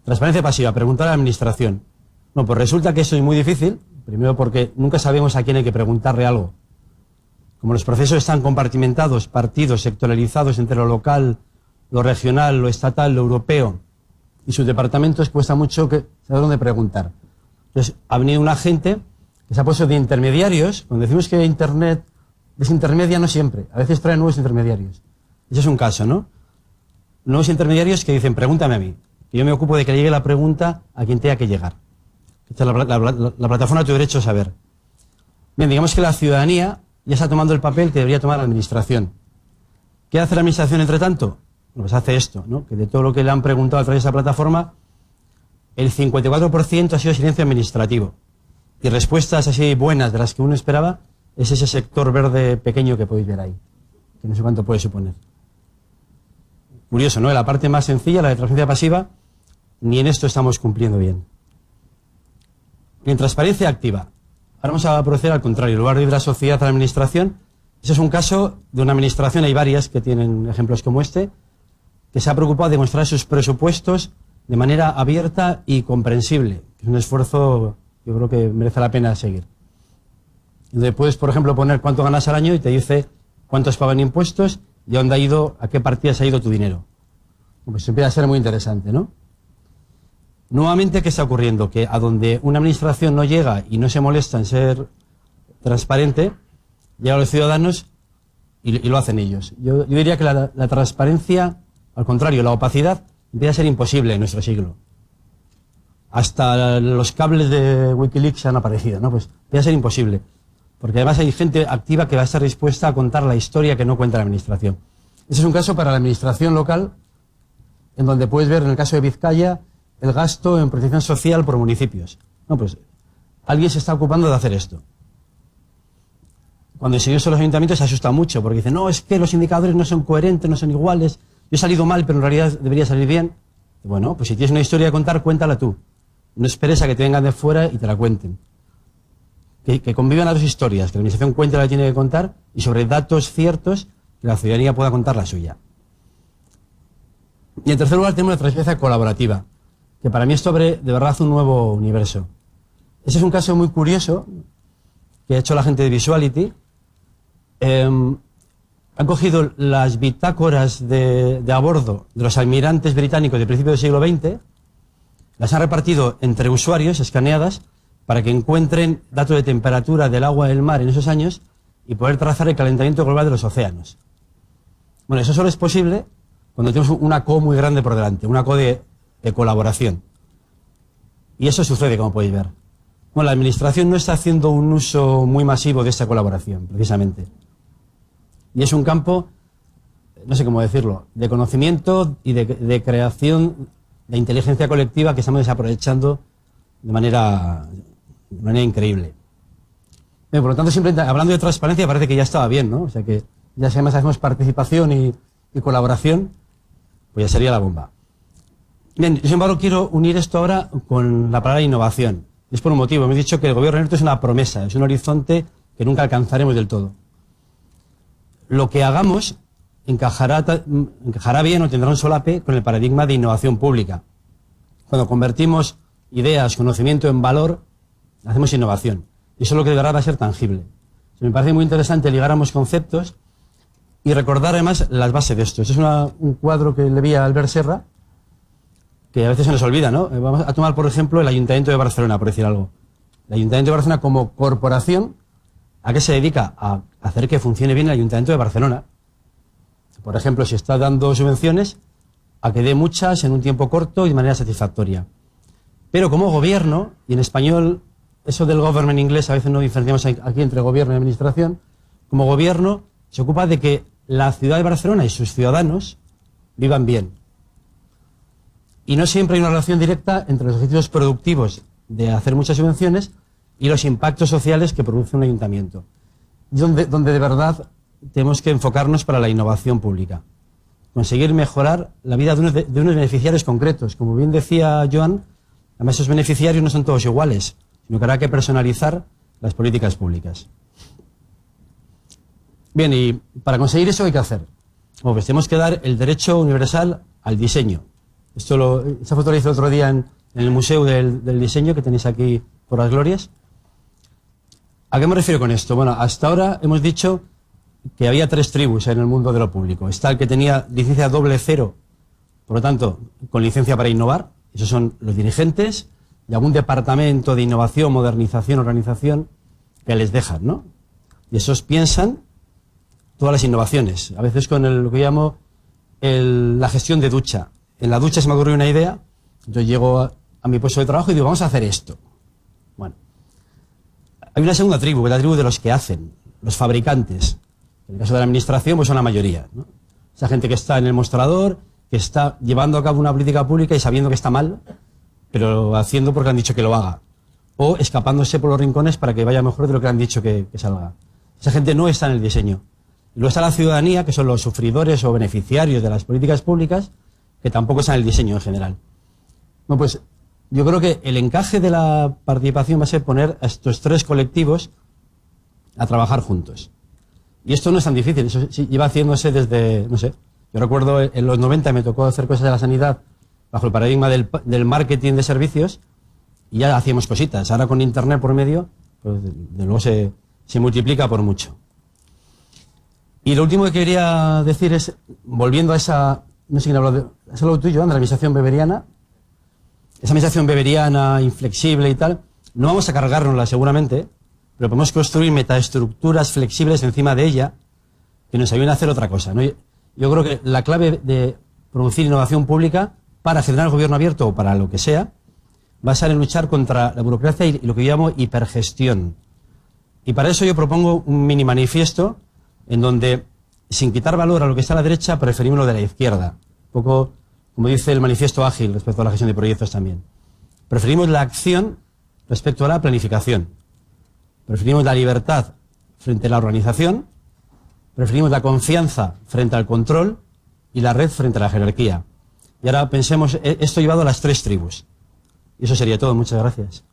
Transparencia pasiva, preguntar a la administración. No, pues resulta que eso es muy difícil, primero porque nunca sabemos a quién hay que preguntarle algo. Como los procesos están compartimentados, partidos, sectorializados entre lo local, lo regional, lo estatal, lo europeo, y sus departamentos, cuesta mucho saber dónde preguntar. Entonces, ha venido una gente que se ha puesto de intermediarios. Cuando decimos que Internet desintermedia, no siempre. A veces trae nuevos intermediarios. Ese es un caso, ¿no? Nuevos intermediarios que dicen, pregúntame a mí. Y yo me ocupo de que le llegue la pregunta a quien tenga que llegar. Esta es la plataforma Tu Derecho a Saber. Bien, digamos que la ciudadanía ya está tomando el papel que debería tomar la administración. ¿Qué hace la administración entre tanto? Pues hace esto, ¿no? Que de todo lo que le han preguntado a través de esa plataforma, el 54% ha sido silencio administrativo. Y respuestas así buenas de las que uno esperaba es ese sector verde pequeño que podéis ver ahí, que no sé cuánto puede suponer. Curioso, ¿no? La parte más sencilla, la de transparencia pasiva, ni en esto estamos cumpliendo bien. Y en transparencia activa, ahora vamos a proceder al contrario. En lugar de ir de la sociedad a la administración, ese es un caso de una administración, hay varias que tienen ejemplos como este, que se ha preocupado de mostrar sus presupuestos de manera abierta y comprensible. Es un esfuerzo que yo creo que merece la pena seguir. Donde puedes, por ejemplo, poner cuánto ganas al año y te dice cuántos pagan impuestos y a dónde ha ido, a qué partidas ha ido tu dinero. Pues empieza a ser muy interesante, ¿no? Nuevamente, ¿qué está ocurriendo? Que a donde una administración no llega y no se molesta en ser transparente, llegan los ciudadanos y lo hacen ellos. Yo diría que la transparencia, al contrario, la opacidad, empieza a ser imposible en nuestro siglo. Hasta los cables de Wikileaks han aparecido, ¿no? Pues empieza a ser imposible. Porque además hay gente activa que va a estar dispuesta a contar la historia que no cuenta la administración. Ese es un caso para la administración local, en donde puedes ver, en el caso de Vizcaya, el gasto en protección social por municipios. No, pues alguien se está ocupando de hacer esto. Cuando enseñó eso a los ayuntamientos se asusta mucho, porque dicen, no, es que los indicadores no son coherentes, no son iguales, yo he salido mal, pero en realidad debería salir bien. Bueno, pues si tienes una historia que contar, cuéntala tú. No esperes a que te vengan de fuera y te la cuenten. Que convivan las dos historias, que la administración cuente la que tiene que contar y sobre datos ciertos que la ciudadanía pueda contar la suya. Y en tercer lugar tenemos la transparencia colaborativa, que para mí esto abre de verdad un nuevo universo. Ese es un caso muy curioso que ha hecho la gente de Visuality. Han cogido las bitácoras de a bordo de los almirantes británicos de principios del siglo XX, las han repartido entre usuarios, escaneadas, para que encuentren datos de temperatura del agua del mar en esos años y poder trazar el calentamiento global de los océanos. Bueno, eso solo es posible cuando tenemos una CO muy grande por delante, una CO de colaboración. Y eso sucede, como podéis ver. Bueno, la administración no está haciendo un uso muy masivo de esta colaboración, precisamente. Y es un campo, no sé cómo decirlo, de conocimiento y de creación de inteligencia colectiva que estamos desaprovechando de manera increíble. Bien, por lo tanto, siempre hablando de transparencia parece que ya estaba bien, ¿no? O sea que ya si además hacemos participación y colaboración, pues ya sería la bomba. Bien, sin embargo, quiero unir esto ahora con la palabra innovación. Es por un motivo. Hemos dicho que el gobierno abierto es una promesa, es un horizonte que nunca alcanzaremos del todo. Lo que hagamos encajará bien o tendrá un solape con el paradigma de innovación pública. Cuando convertimos ideas, conocimiento en valor, hacemos innovación. Y eso es lo que de verdad va a ser tangible. Me parece muy interesante ligar ambos conceptos y recordar además las bases de esto. Este es un cuadro que le vi a Albert Serra, que a veces se nos olvida, ¿no? Vamos a tomar, por ejemplo, el Ayuntamiento de Barcelona, por decir algo. El Ayuntamiento de Barcelona como corporación, ¿a qué se dedica? A hacer que funcione bien el Ayuntamiento de Barcelona. Por ejemplo, si está dando subvenciones, a que dé muchas en un tiempo corto y de manera satisfactoria. Pero como gobierno, y en español, eso del government inglés, a veces no diferenciamos aquí entre gobierno y administración, como gobierno se ocupa de que la ciudad de Barcelona y sus ciudadanos vivan bien. Y no siempre hay una relación directa entre los objetivos productivos de hacer muchas subvenciones y los impactos sociales que produce un ayuntamiento. Donde de verdad tenemos que enfocarnos para la innovación pública. Conseguir mejorar la vida de unos beneficiarios concretos. Como bien decía Joan, además esos beneficiarios no son todos iguales, sino que habrá que personalizar las políticas públicas. Bien, y para conseguir eso, ¿qué hay que hacer? Bueno, pues tenemos que dar el derecho universal al diseño. Esa foto la hice otro día en el Museo del Diseño, que tenéis aquí por las glorias. ¿A qué me refiero con esto? Bueno, hasta ahora hemos dicho que había 3 tribus en el mundo de lo público. Está el que tenía licencia doble cero, por lo tanto, con licencia para innovar. Esos son los dirigentes y algún departamento de innovación, modernización, organización que les dejan, ¿no? Y esos piensan todas las innovaciones. A veces con lo que llamo la gestión de ducha. En la ducha se me ocurrió una idea, yo llego a mi puesto de trabajo y digo, vamos a hacer esto. Bueno, hay una segunda tribu, que es la tribu de los que hacen, los fabricantes. En el caso de la administración, pues son la mayoría, ¿no? Esa gente que está en el mostrador, que está llevando a cabo una política pública y sabiendo que está mal, pero haciendo porque han dicho que lo haga. O escapándose por los rincones para que vaya mejor de lo que han dicho que salga. Esa gente no está en el diseño. Y luego está la ciudadanía, que son los sufridores o beneficiarios de las políticas públicas, que tampoco está en el diseño en general. Bueno, pues yo creo que el encaje de la participación va a ser poner a estos 3 colectivos a trabajar juntos. Y esto no es tan difícil, eso sí, lleva haciéndose desde, no sé, yo recuerdo en los 90 me tocó hacer cosas de la sanidad bajo el paradigma del marketing de servicios y ya hacíamos cositas. Ahora con internet por medio, pues de luego se multiplica por mucho. Y lo último que quería decir es, volviendo a esa, no sé quién habló de, ¿has hablado tú, Joan, de la administración weberiana? Esa administración weberiana, inflexible y tal, no vamos a cargárnosla seguramente, pero podemos construir metaestructuras flexibles encima de ella que nos ayuden a hacer otra cosa, ¿no? Yo creo que la clave de producir innovación pública para generar gobierno abierto o para lo que sea, va a ser en luchar contra la burocracia y lo que yo llamo hipergestión. Y para eso yo propongo un mini manifiesto en donde, sin quitar valor a lo que está a la derecha, preferimos lo de la izquierda. Un poco, como dice el manifiesto ágil respecto a la gestión de proyectos también. Preferimos la acción respecto a la planificación. Preferimos la libertad frente a la organización. Preferimos la confianza frente al control y la red frente a la jerarquía. Y ahora pensemos, esto llevado a las 3 tribus. Y eso sería todo. Muchas gracias.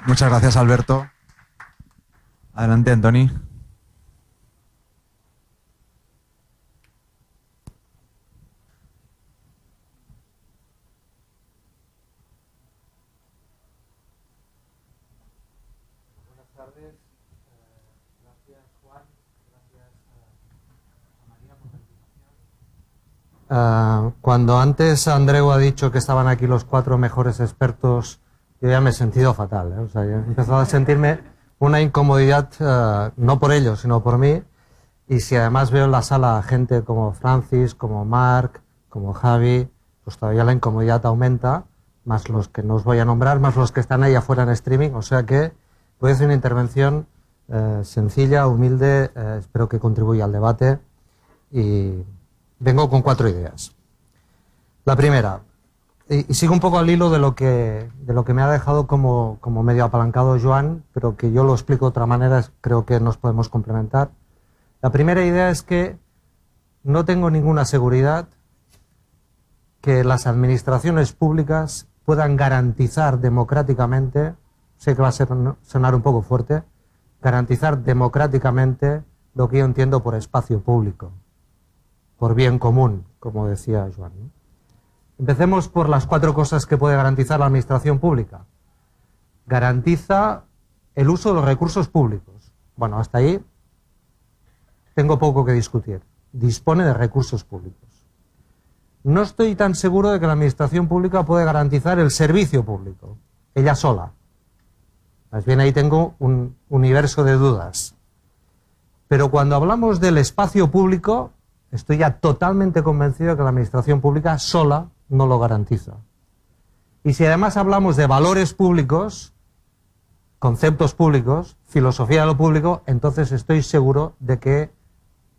Muchas gracias, Alberto. Adelante, Antoni. Buenas tardes. Gracias, Juan. Gracias a María por la invitación. Cuando antes Andreu ha dicho que estaban aquí los 4 mejores expertos, yo ya me he sentido fatal, ¿eh? O sea, yo he empezado a sentirme una incomodidad, no por ellos, sino por mí. Y si además veo en la sala a gente como Francis, como Marc, como Javi, pues todavía la incomodidad aumenta, más los que no os voy a nombrar, más los que están ahí afuera en streaming. O sea que voy a hacer una intervención sencilla, humilde, espero que contribuya al debate. Y vengo con 4 ideas. La primera, y sigo un poco al hilo de lo que me ha dejado como medio apalancado Joan, pero que yo lo explico de otra manera, creo que nos podemos complementar. La primera idea es que no tengo ninguna seguridad que las administraciones públicas puedan garantizar democráticamente, sé que va a sonar un poco fuerte, garantizar democráticamente lo que yo entiendo por espacio público, por bien común, como decía Joan, ¿no? Empecemos por las 4 cosas que puede garantizar la administración pública. Garantiza el uso de los recursos públicos. Bueno, hasta ahí tengo poco que discutir. Dispone de recursos públicos. No estoy tan seguro de que la administración pública puede garantizar el servicio público, ella sola. Más bien ahí tengo un universo de dudas. Pero cuando hablamos del espacio público, estoy ya totalmente convencido de que la administración pública sola no lo garantiza. Y si además hablamos de valores públicos, conceptos públicos, filosofía de lo público, entonces estoy seguro de que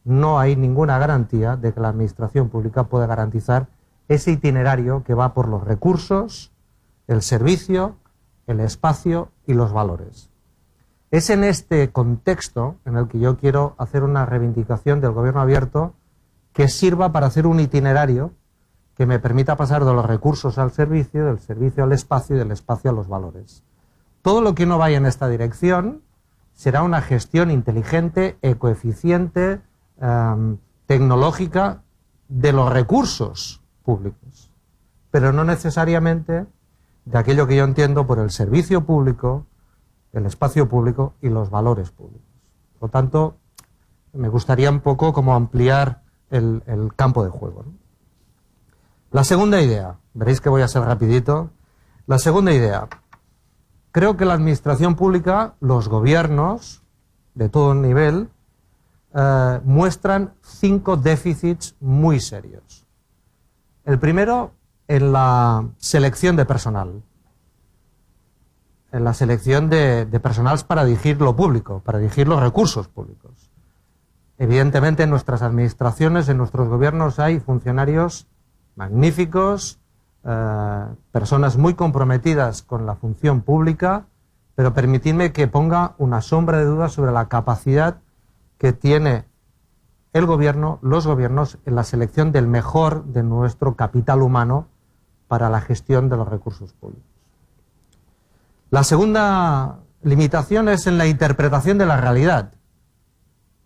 no hay ninguna garantía de que la administración pública pueda garantizar ese itinerario que va por los recursos, el servicio, el espacio y los valores. Es en este contexto en el que yo quiero hacer una reivindicación del gobierno abierto que sirva para hacer un itinerario que me permita pasar de los recursos al servicio, del servicio al espacio y del espacio a los valores. Todo lo que no vaya en esta dirección será una gestión inteligente, ecoeficiente, tecnológica de los recursos públicos, pero no necesariamente de aquello que yo entiendo por el servicio público, el espacio público y los valores públicos. Por lo tanto, me gustaría un poco como ampliar el campo de juego, ¿no? La segunda idea, veréis que voy a ser rapidito. La segunda idea, creo que la administración pública, los gobiernos de todo nivel, muestran 5 déficits muy serios. El primero, en la selección de personal. En la selección de personal para dirigir lo público, para dirigir los recursos públicos. Evidentemente en nuestras administraciones, en nuestros gobiernos hay funcionarios magníficos, personas muy comprometidas con la función pública, pero permitidme que ponga una sombra de duda sobre la capacidad que tiene el gobierno, los gobiernos, en la selección del mejor de nuestro capital humano para la gestión de los recursos públicos. La segunda limitación es en la interpretación de la realidad,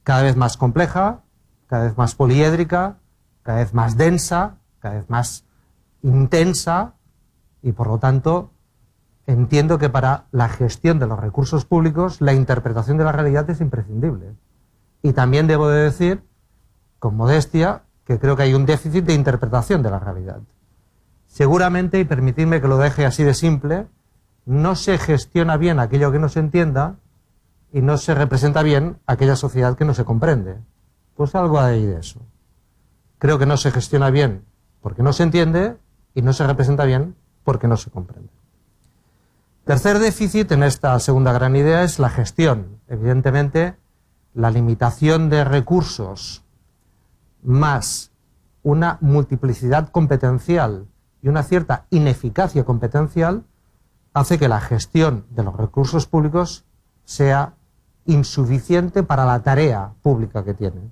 cada vez más compleja, cada vez más poliédrica, cada vez más densa, cada vez más intensa, y por lo tanto entiendo que para la gestión de los recursos públicos la interpretación de la realidad es imprescindible. Y también debo de decir, con modestia, que creo que hay un déficit de interpretación de la realidad. Seguramente, y permitidme que lo deje así de simple, no se gestiona bien aquello que no se entienda y no se representa bien aquella sociedad que no se comprende. Pues algo hay de eso. Creo que no se gestiona bien porque no se entiende y no se representa bien porque no se comprende. Tercer déficit en esta segunda gran idea es la gestión. Evidentemente, la limitación de recursos más una multiplicidad competencial y una cierta ineficacia competencial hace que la gestión de los recursos públicos sea insuficiente para la tarea pública que tiene.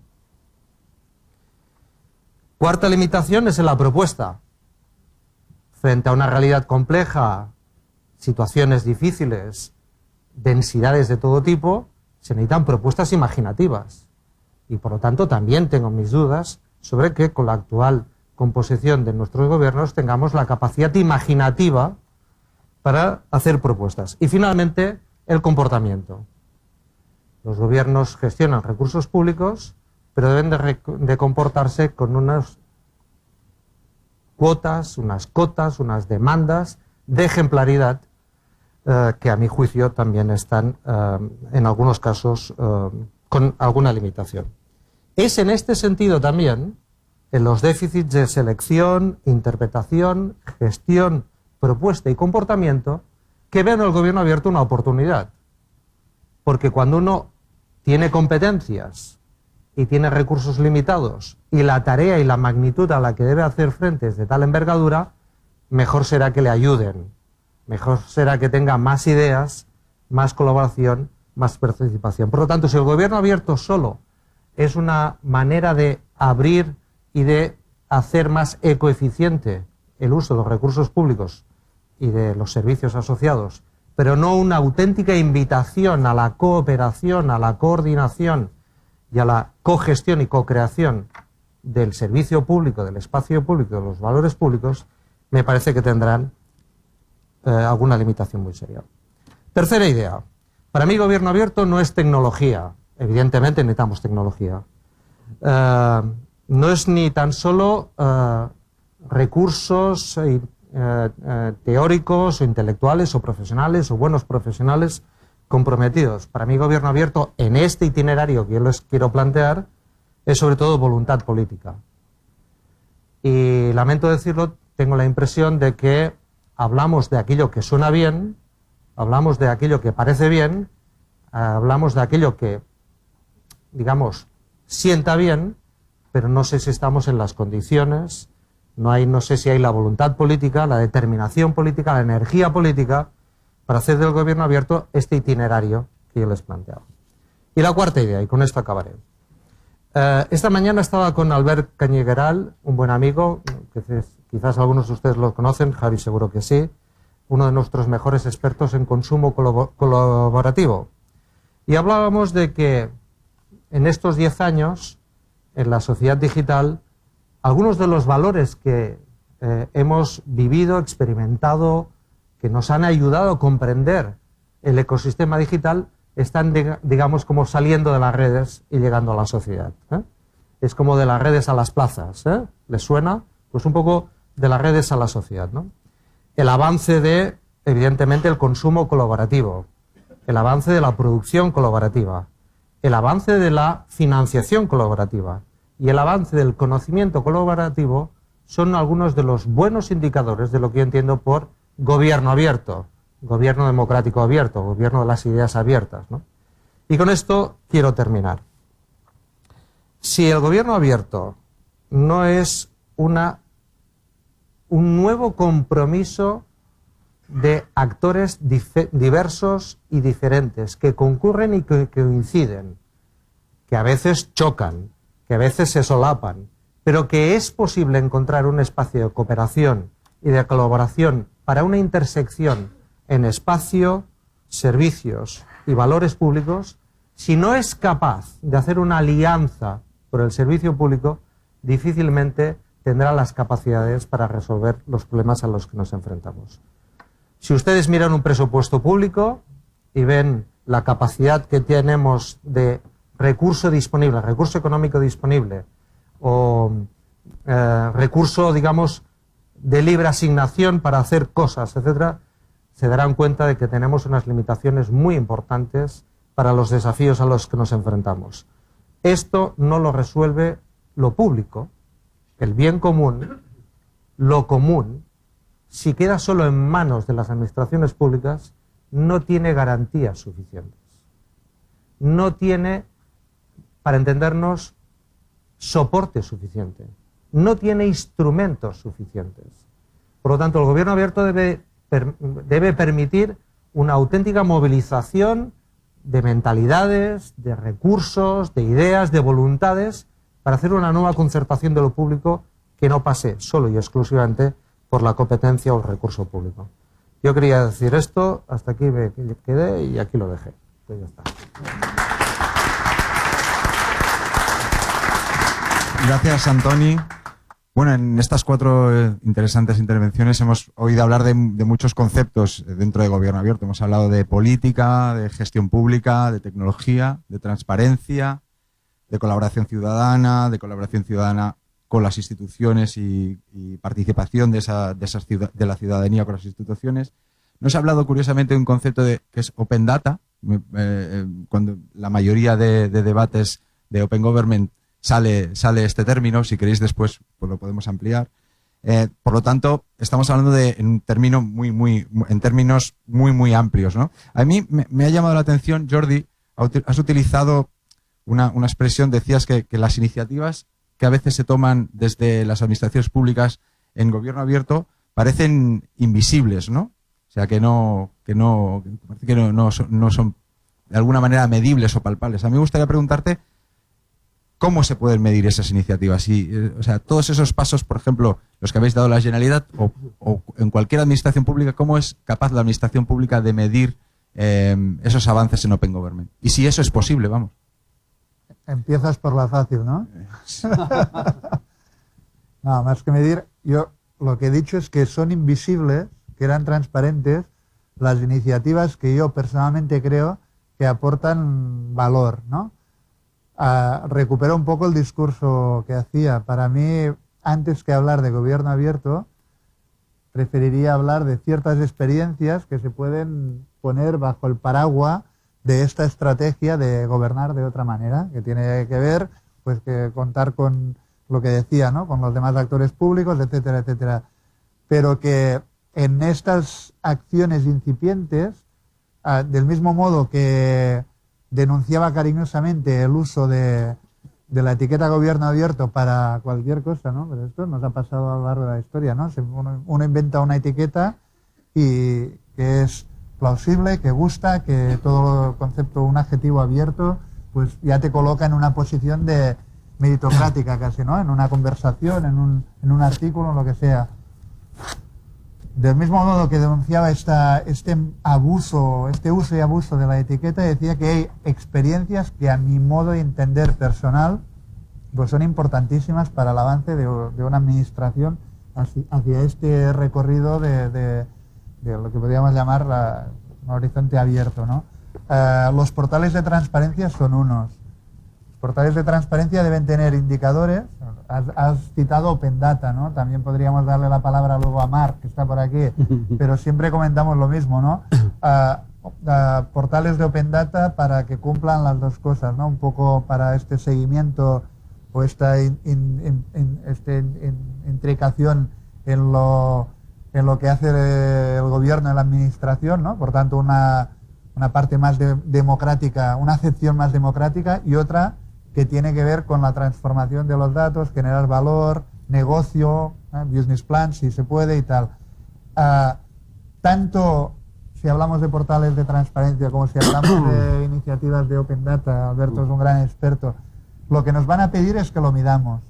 Cuarta limitación es en la propuesta. Frente a una realidad compleja, situaciones difíciles, densidades de todo tipo, se necesitan propuestas imaginativas. Y por lo tanto también tengo mis dudas sobre que con la actual composición de nuestros gobiernos tengamos la capacidad imaginativa para hacer propuestas. Y finalmente, el comportamiento. Los gobiernos gestionan recursos públicos, pero deben de comportarse con unas cuotas, unas cotas, unas demandas de ejemplaridad que a mi juicio también están en algunos casos con alguna limitación. Es en este sentido también, en los déficits de selección, interpretación, gestión, propuesta y comportamiento, que veo en el gobierno abierto una oportunidad. Porque cuando uno tiene competencias y tiene recursos limitados y la tarea y la magnitud a la que debe hacer frente es de tal envergadura, mejor será que le ayuden, mejor será que tenga más ideas, más colaboración, más participación. Por lo tanto, si el gobierno abierto solo es una manera de abrir y de hacer más ecoeficiente el uso de los recursos públicos y de los servicios asociados, pero no una auténtica invitación a la cooperación, a la coordinación y a la cogestión y cocreación del servicio público, del espacio público, de los valores públicos, me parece que tendrán alguna limitación muy seria. Tercera idea. Para mí, gobierno abierto no es tecnología. Evidentemente necesitamos tecnología. No es ni tan solo recursos teóricos o intelectuales o profesionales o buenos profesionales comprometidos. Para mí, gobierno abierto en este itinerario que yo les quiero plantear es sobre todo voluntad política. Y lamento decirlo, tengo la impresión de que hablamos de aquello que suena bien, hablamos de aquello que parece bien, hablamos de aquello que, digamos, sienta bien, pero no sé si estamos en las condiciones, no sé si hay la voluntad política, la determinación política, la energía política para hacer del gobierno abierto este itinerario que yo les planteo. Y la cuarta idea, y con esto acabaré. Esta mañana estaba con Albert Cañigueral, un buen amigo, que quizás algunos de ustedes lo conocen, Javi seguro que sí, uno de nuestros mejores expertos en consumo colaborativo. Y hablábamos de que en estos 10 años, en la sociedad digital, algunos de los valores que hemos vivido, experimentado, que nos han ayudado a comprender el ecosistema digital, están, digamos, como saliendo de las redes y llegando a la sociedad. Es como de las redes a las plazas. ¿Les suena? Pues un poco de las redes a la sociedad, ¿no? El avance de, evidentemente, el consumo colaborativo, el avance de la producción colaborativa, el avance de la financiación colaborativa y el avance del conocimiento colaborativo son algunos de los buenos indicadores de lo que yo entiendo por gobierno abierto, gobierno democrático abierto, gobierno de las ideas abiertas, ¿no? Y con esto quiero terminar. Si el gobierno abierto no es un nuevo compromiso de actores diversos y diferentes, que concurren y que coinciden, que a veces chocan, que a veces se solapan, pero que es posible encontrar un espacio de cooperación y de colaboración para una intersección en espacio, servicios y valores públicos, si no es capaz de hacer una alianza por el servicio público, difícilmente tendrá las capacidades para resolver los problemas a los que nos enfrentamos. Si ustedes miran un presupuesto público y ven la capacidad que tenemos de recurso disponible, recurso económico disponible, o recurso, digamos, de libre asignación para hacer cosas, etcétera, se darán cuenta de que tenemos unas limitaciones muy importantes para los desafíos a los que nos enfrentamos. Esto no lo resuelve lo público, el bien común, lo común. Si queda solo en manos de las administraciones públicas, no tiene garantías suficientes. No tiene, para entendernos, soporte suficiente. No tiene instrumentos suficientes. Por lo tanto, el gobierno abierto debe permitir una auténtica movilización de mentalidades, de recursos, de ideas, de voluntades, para hacer una nueva concertación de lo público que no pase solo y exclusivamente por la competencia o el recurso público. Yo quería decir esto, hasta aquí me quedé y aquí lo dejé. Pues ya está. Gracias, Antoni. Bueno, en estas 4 interesantes intervenciones hemos oído hablar de muchos conceptos dentro de gobierno abierto. Hemos hablado de política, de gestión pública, de tecnología, de transparencia, de colaboración ciudadana con las instituciones y participación de la ciudadanía con las instituciones. Nos ha hablado curiosamente de un concepto que es Open Data, cuando la mayoría de debates de Open Government sale este término. Si queréis después pues lo podemos ampliar. Por lo tanto, estamos hablando en términos muy amplios, ¿no? A mí me ha llamado la atención, Jordi, has utilizado una expresión, decías que las iniciativas que a veces se toman desde las administraciones públicas en gobierno abierto parecen invisibles, ¿no? O sea, que no son de alguna manera medibles o palpables. A mí me gustaría preguntarte ¿cómo se pueden medir esas iniciativas? O sea, todos esos pasos, por ejemplo, los que habéis dado la Generalitat o en cualquier administración pública, ¿cómo es capaz la administración pública de medir esos avances en Open Government? Y si eso es posible, vamos. Empiezas por la fácil, ¿no? No, más que medir, yo lo que he dicho es que son invisibles, que eran transparentes, las iniciativas que yo personalmente creo que aportan valor, ¿no? Recupero un poco el discurso que hacía. Para mí, antes que hablar de gobierno abierto, preferiría hablar de ciertas experiencias que se pueden poner bajo el paraguas de esta estrategia de gobernar de otra manera, que tiene que ver, pues, que contar con lo que decía, ¿no? Con los demás actores públicos, etcétera, etcétera. Pero que en estas acciones incipientes, del mismo modo que denunciaba cariñosamente el uso de la etiqueta gobierno abierto para cualquier cosa, ¿no? Pero esto nos ha pasado a lo largo de la historia, ¿no? Uno inventa una etiqueta y que es plausible, que gusta, que todo concepto, un adjetivo abierto, pues ya te coloca en una posición de meritocrática casi, ¿no? En una conversación, en un artículo, en lo que sea. Del mismo modo que denunciaba este uso y abuso de la etiqueta, decía que hay experiencias que a mi modo de entender personal pues son importantísimas para el avance de una administración hacia este recorrido de lo que podríamos llamar un horizonte abierto, ¿no? Los portales de transparencia son unos. Los portales de transparencia deben tener indicadores. Has citado Open Data, ¿no? También podríamos darle la palabra luego a Marc, que está por aquí, pero siempre comentamos lo mismo, ¿no? Portales de Open Data para que cumplan las dos cosas, ¿no? Un poco para este seguimiento o esta intricación en lo que hace el gobierno y la administración, ¿no? Por tanto, una parte más democrática, una acepción más democrática, y otra que tiene que ver con la transformación de los datos, generar valor, negocio, business plan, si se puede y tal. Tanto si hablamos de portales de transparencia como si hablamos de iniciativas de Open Data, Alberto es un gran experto, lo que nos van a pedir es que lo midamos.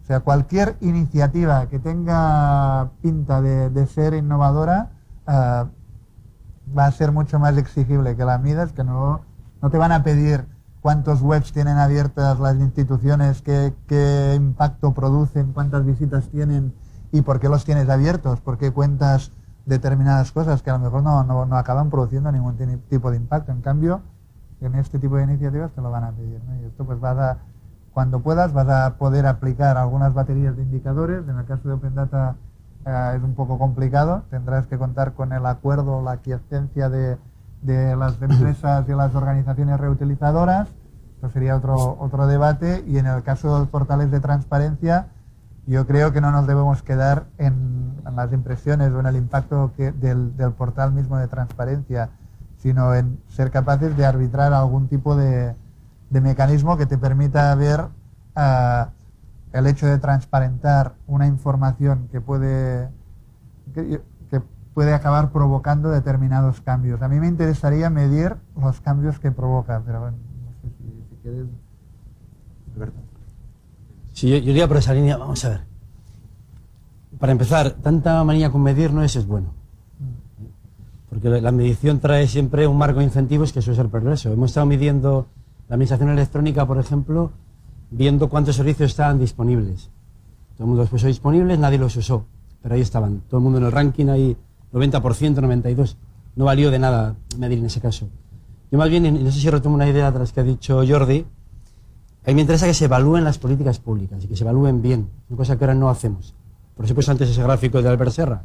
O sea, cualquier iniciativa que tenga pinta de ser innovadora va a ser mucho más exigible que la midas, que no te van a pedir cuántos webs tienen abiertas las instituciones, qué impacto producen, cuántas visitas tienen y por qué los tienes abiertos, por qué cuentas determinadas cosas que a lo mejor no acaban produciendo ningún tipo de impacto. En cambio, en este tipo de iniciativas te lo van a pedir, ¿no? Y esto pues cuando puedas vas a poder aplicar algunas baterías de indicadores. En el caso de Open Data es un poco complicado, tendrás que contar con el acuerdo, la aquiescencia de las empresas y las organizaciones reutilizadoras. Esto sería otro debate. Y en el caso de los portales de transparencia, yo creo que no nos debemos quedar en las impresiones o en el impacto del portal mismo de transparencia, sino en ser capaces de arbitrar algún tipo de mecanismo que te permita ver el hecho de transparentar una información que puede acabar provocando determinados cambios. A mí me interesaría medir los cambios que provoca, pero bueno, no sé si quieres... Alberto. Sí, yo iría por esa línea. Vamos a ver. Para empezar, tanta manía con medir no es bueno. Porque la medición trae siempre un marco de incentivos que suele ser perverso. Hemos estado midiendo la administración electrónica, por ejemplo, viendo cuántos servicios estaban disponibles. Todo el mundo los puso disponibles, nadie los usó, pero ahí estaban. Todo el mundo en el ranking, ahí 90%, 92%. No valió de nada medir en ese caso. Yo más bien, y no sé si retomo una idea tras que ha dicho Jordi, a mí me interesa que se evalúen las políticas públicas y que se evalúen bien, una cosa que ahora no hacemos. Por eso he puesto antes ese gráfico de Albert Serra.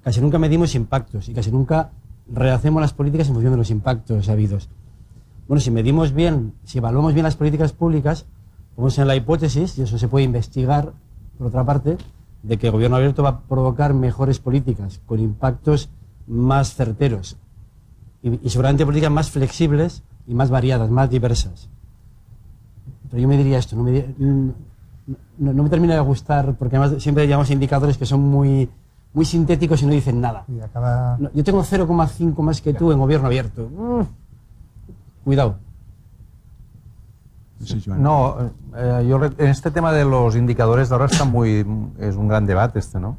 Casi nunca medimos impactos y casi nunca rehacemos las políticas en función de los impactos habidos. Bueno, si medimos bien, si evaluamos bien las políticas públicas, vamos en la hipótesis, y eso se puede investigar, por otra parte, de que el gobierno abierto va a provocar mejores políticas, con impactos más certeros y seguramente políticas más flexibles y más variadas, más diversas. Pero yo me diría esto, no me termina de gustar, porque además siempre llamamos indicadores que son muy sintéticos y no dicen nada. Yo tengo 0,5 más que tú en gobierno abierto. Cuidado. Sí, Joan. No, en este tema de los indicadores ahora es un gran debate ¿no?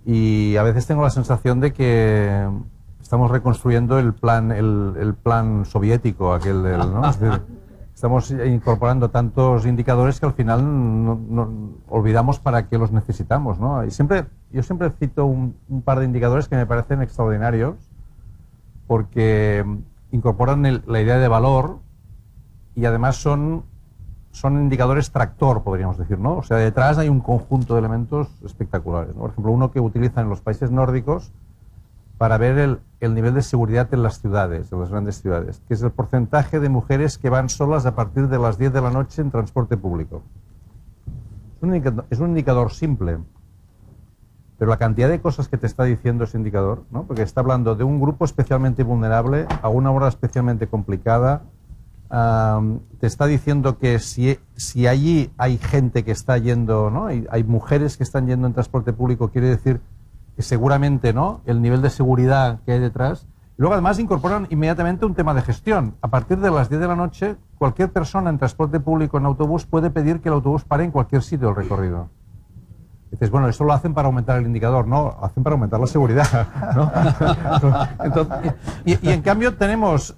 Y a veces tengo la sensación de que estamos reconstruyendo el plan soviético, ¿no? Es decir, estamos incorporando tantos indicadores que al final olvidamos para qué los necesitamos, ¿no? Y yo siempre cito un par de indicadores que me parecen extraordinarios porque incorporan la idea de valor y además son indicadores tractor, podríamos decir, ¿no? O sea, detrás hay un conjunto de elementos espectaculares, ¿no? Por ejemplo, uno que utilizan en los países nórdicos para ver el nivel de seguridad en las ciudades, en las grandes ciudades, que es el porcentaje de mujeres que van solas a partir de las 10 de la noche en transporte público. Es un indicador simple, pero la cantidad de cosas que te está diciendo ese indicador, ¿no? Porque está hablando de un grupo especialmente vulnerable, a una hora especialmente complicada, te está diciendo que si allí hay gente que está yendo, ¿no? Hay mujeres que están yendo en transporte público, quiere decir que seguramente, ¿no? El nivel de seguridad que hay detrás. Y luego además incorporan inmediatamente un tema de gestión. A partir de las 10 de la noche, cualquier persona en transporte público, en autobús, puede pedir que el autobús pare en cualquier sitio del recorrido. Dices, bueno, eso lo hacen para aumentar el indicador. No, lo hacen para aumentar la seguridad, ¿no? Entonces, y en cambio tenemos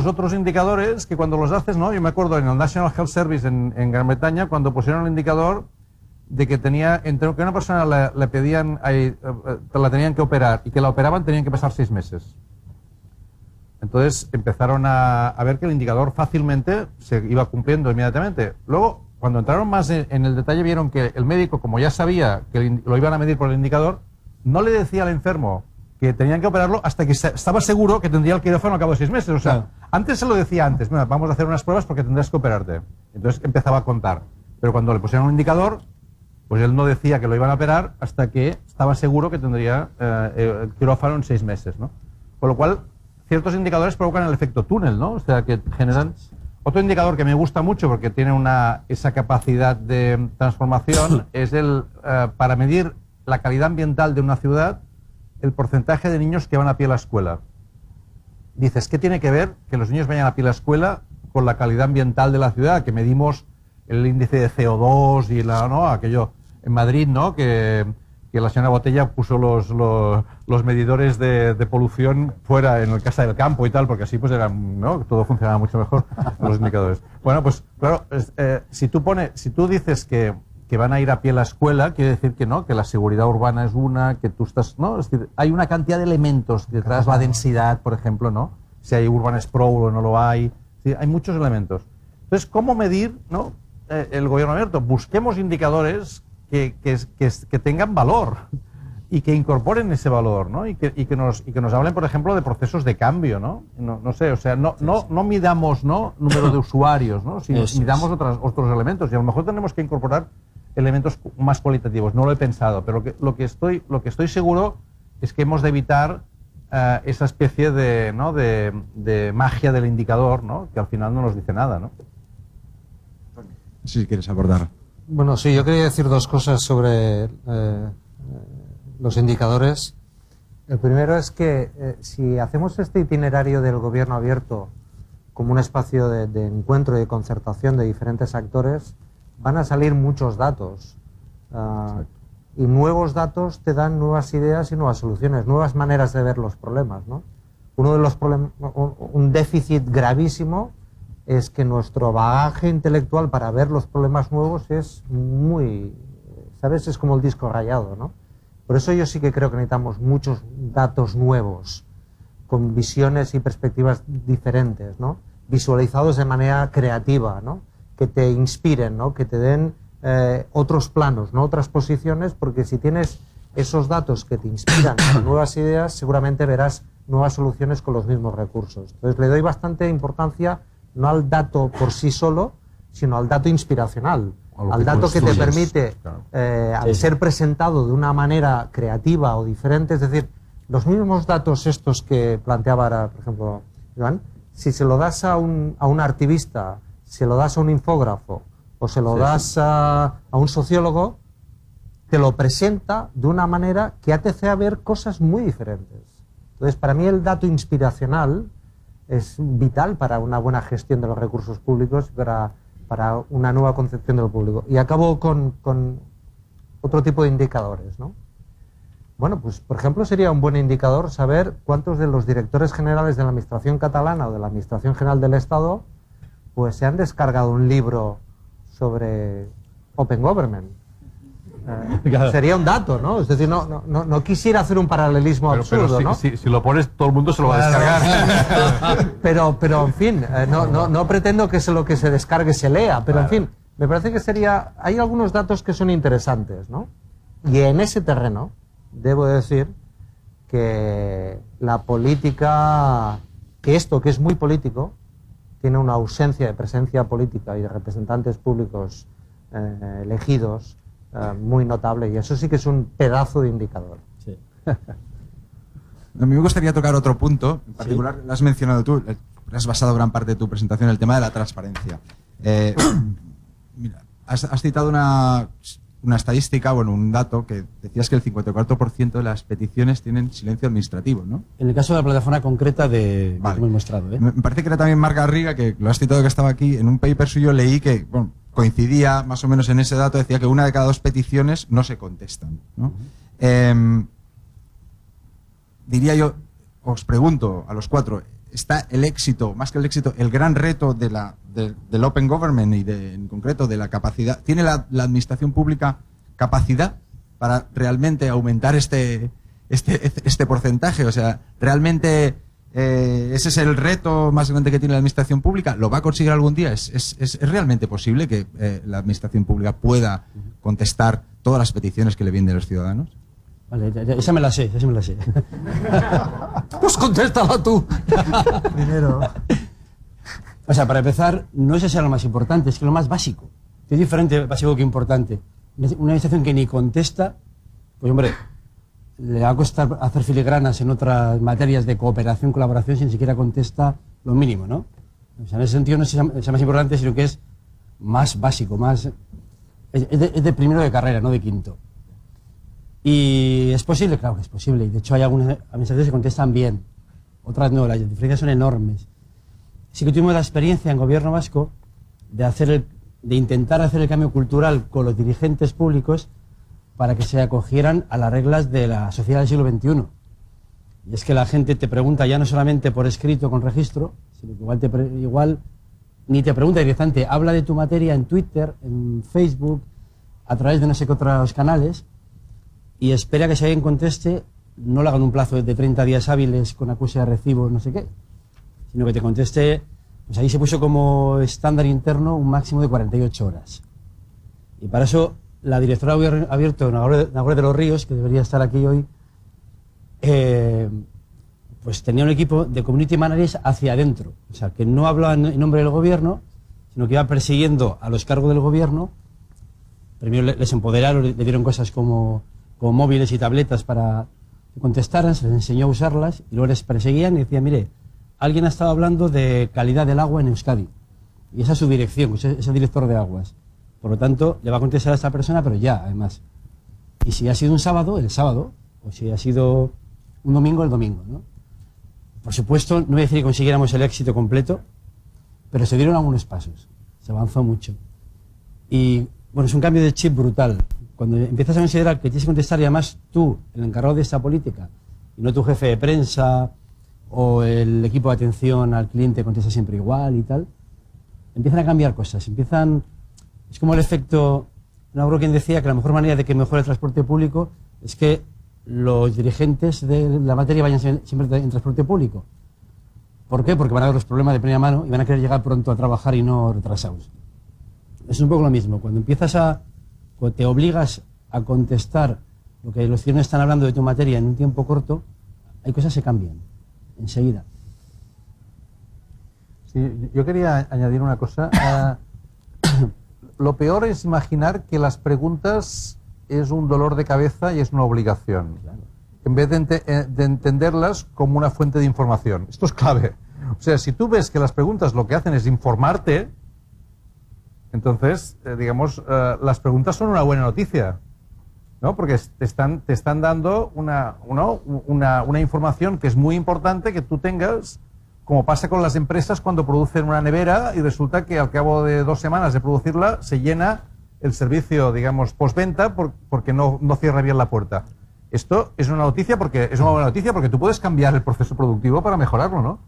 otros indicadores que cuando los haces, ¿no? Yo me acuerdo en el National Health Service en Gran Bretaña, cuando pusieron el indicador de que entre que una persona le pedían, la tenían que operar y que la operaban tenían que pasar 6 meses. Entonces empezaron a ver que el indicador fácilmente se iba cumpliendo inmediatamente. Luego, cuando entraron más en el detalle, vieron que el médico, como ya sabía que lo iban a medir por el indicador, no le decía al enfermo que tenían que operarlo hasta que estaba seguro que tendría el quirófano al cabo de 6 meses. O sea, claro, antes se lo decía antes, mira, vamos a hacer unas pruebas porque tendrás que operarte. Entonces empezaba a contar. Pero cuando le pusieron un indicador, pues él no decía que lo iban a operar hasta que estaba seguro que tendría el quirófano en 6 meses, ¿no? Con lo cual, ciertos indicadores provocan el efecto túnel, ¿no? O sea, que generan... Otro indicador que me gusta mucho porque tiene esa capacidad de transformación es para medir la calidad ambiental de una ciudad, el porcentaje de niños que van a pie a la escuela. Dices, ¿qué tiene que ver que los niños vayan a pie a la escuela con la calidad ambiental de la ciudad? Que medimos el índice de CO2 y ¿no? Aquello en Madrid, ¿no? Que la señora Botella puso los medidores de polución fuera en el Casa del Campo y tal, porque así pues ¿no? Todo funcionaba mucho mejor los indicadores. Bueno, pues claro, si tú dices que van a ir a pie a la escuela, quiere decir que no, que la seguridad urbana es una, que tú estás, ¿no? Es decir, hay una cantidad de elementos detrás, la densidad, por ejemplo, ¿no? Si hay urban sprawl o no lo hay, ¿sí? Hay muchos elementos. Entonces, ¿cómo medir, ¿no? El gobierno abierto? Busquemos indicadores que tengan valor y que incorporen ese valor, ¿no? Y que nos hablen, por ejemplo, de procesos de cambio, ¿no? No sé, o sea, no midamos, ¿no? Número de usuarios, ¿no? Sino midamos otros elementos, y a lo mejor tenemos que incorporar elementos más cualitativos. No lo he pensado, pero lo que estoy seguro es que hemos de evitar esa especie de magia del indicador, ¿no? Que al final no nos dice nada, ¿no? Si quieres abordar. Bueno, sí, yo quería decir 2 cosas sobre los indicadores. El primero es que si hacemos este itinerario del gobierno abierto como un espacio de encuentro y de concertación de diferentes actores, van a salir muchos datos. Y nuevos datos te dan nuevas ideas y nuevas soluciones, nuevas maneras de ver los problemas, ¿no? Uno de los problemas, un déficit gravísimo, es que nuestro bagaje intelectual para ver los problemas nuevos es muy, ¿sabes? Es como el disco rayado, ¿no? Por eso yo sí que creo que necesitamos muchos datos nuevos, con visiones y perspectivas diferentes, ¿no? Visualizados de manera creativa, ¿no? Que te inspiren, ¿no? Que te den otros planos, ¿no? Otras posiciones, porque si tienes esos datos que te inspiran para nuevas ideas, seguramente verás nuevas soluciones con los mismos recursos. Entonces le doy bastante importancia no al dato por sí solo, sino al dato inspiracional, al dato que te permite, al ser presentado de una manera creativa o diferente, es decir, los mismos datos estos que planteaba ahora, por ejemplo, Joan, si se lo das a un artivista, se lo das a un infógrafo o se lo das a un sociólogo, te lo presenta de una manera que te hace ver cosas muy diferentes. Entonces, para mí el dato inspiracional es vital para una buena gestión de los recursos públicos, para para una nueva concepción del público. Y acabo con otro tipo de indicadores, ¿no? Bueno, pues por ejemplo sería un buen indicador saber cuántos de los directores generales de la Administración catalana o de la Administración General del Estado pues se han descargado un libro sobre Open Government. Claro. Sería un dato, ¿no? Es decir, no quisiera hacer un paralelismo absurdo, ¿no? Si lo pones, todo el mundo se lo va a descargar. Pero en fin, no pretendo que lo que se descargue se lea, pero en fin, me parece que hay algunos datos que son interesantes, ¿no? Y en ese terreno, debo decir que la política, que esto que es muy político, tiene una ausencia de presencia política y de representantes públicos elegidos muy notable, y eso sí que es un pedazo de indicador. Sí. A mí me gustaría tocar otro punto, en particular, lo has mencionado tú, has basado gran parte de tu presentación en el tema de la transparencia. Mira, has citado una estadísca, bueno, un dato que decías que el 54% de las peticiones tienen silencio administrativo, ¿no? En el caso de la plataforma concreta que hemos mostrado, ¿eh? Me parece que era también Marc Garriga, que lo has citado, que estaba aquí, en un paper suyo leí que, bueno, coincidía más o menos en ese dato, decía que 1 de cada 2 peticiones no se contestan, ¿no? Diría yo, os pregunto a los 4, ¿está el éxito, más que el éxito, el gran reto del Open Government y en concreto de la capacidad? ¿Tiene la administración pública capacidad para realmente aumentar este porcentaje? O sea, ¿realmente ese es el reto más grande que tiene la administración pública? ¿Lo va a conseguir algún día? ¿Es realmente posible que la administración pública pueda contestar todas las peticiones que le vienen de los ciudadanos? Vale, esa me la sé. Pues contéstala tú. Primero. O sea, para empezar, no es ese lo más importante, es que lo más básico. Es diferente básico que importante. Una administración que ni contesta, pues hombre, le va a costar hacer filigranas en otras materias de cooperación, colaboración, si ni siquiera contesta lo mínimo, ¿no? O sea, en ese sentido no es sea más importante, sino que es más básico, es de primero de carrera, no de quinto. ¿Y es posible? Claro que es posible. Y de hecho hay algunas administraciones que contestan bien, otras no, las diferencias son enormes. Sí que tuvimos la experiencia en gobierno vasco de intentar hacer el cambio cultural con los dirigentes públicos para que se acogieran a las reglas de la sociedad del siglo XXI. Y es que la gente te pregunta ya no solamente por escrito con registro, sino que igual ni te pregunta directamente, habla de tu materia en Twitter, en Facebook, a través de no sé qué otros canales, y espera que si alguien conteste, no lo haga en un plazo de 30 días hábiles con acuse de recibo, no sé qué, sino que te conteste, pues ahí se puso como estándar interno un máximo de 48 horas. Y para eso la directora de Abierto, Nagore de los Ríos, que debería estar aquí hoy, pues tenía un equipo de community managers hacia adentro, o sea, que no hablaban en nombre del gobierno, sino que iba persiguiendo a los cargos del gobierno. Primero les empoderaron, le dieron cosas como móviles y tabletas para que contestaran, se les enseñó a usarlas, y luego les perseguían y decían, mire, alguien ha estado hablando de calidad del agua en Euskadi, y esa es su dirección, es el director de aguas. Por lo tanto, le va a contestar a esta persona, pero ya, además. Y si ha sido un sábado, el sábado, o si ha sido un domingo, el domingo, ¿no? Por supuesto, no voy a decir que consiguiéramos el éxito completo, pero se dieron algunos pasos, se avanzó mucho. Y, bueno, es un cambio de chip brutal. Cuando empiezas a considerar que tienes que contestar, y además tú, el encargado de esta política, y no tu jefe de prensa o el equipo de atención al cliente contesta siempre igual y tal, empiezan a cambiar cosas, es como el efecto, no recuerdo quién decía que la mejor manera de que mejore el transporte público es que los dirigentes de la materia vayan siempre en transporte público. ¿Por qué? Porque van a ver los problemas de primera mano y van a querer llegar pronto a trabajar y no retrasados. Es un poco lo mismo. Cuando te obligas a contestar lo que los ciudadanos están hablando de tu materia en un tiempo corto, hay cosas que cambian enseguida. Sí, yo quería añadir una cosa. Lo peor es imaginar que las preguntas es un dolor de cabeza y es una obligación, en vez de entenderlas como una fuente de información. Esto es clave. O sea, si tú ves que las preguntas lo que hacen es informarte, entonces, digamos, las preguntas son una buena noticia, ¿no? Porque te están dando una información que es muy importante que tú tengas como pasa con las empresas cuando producen una nevera y resulta que al cabo de 2 semanas de producirla se llena el servicio, digamos, postventa porque no cierra bien la puerta. Esto es una noticia porque es una buena noticia porque tú puedes cambiar el proceso productivo para mejorarlo, ¿no?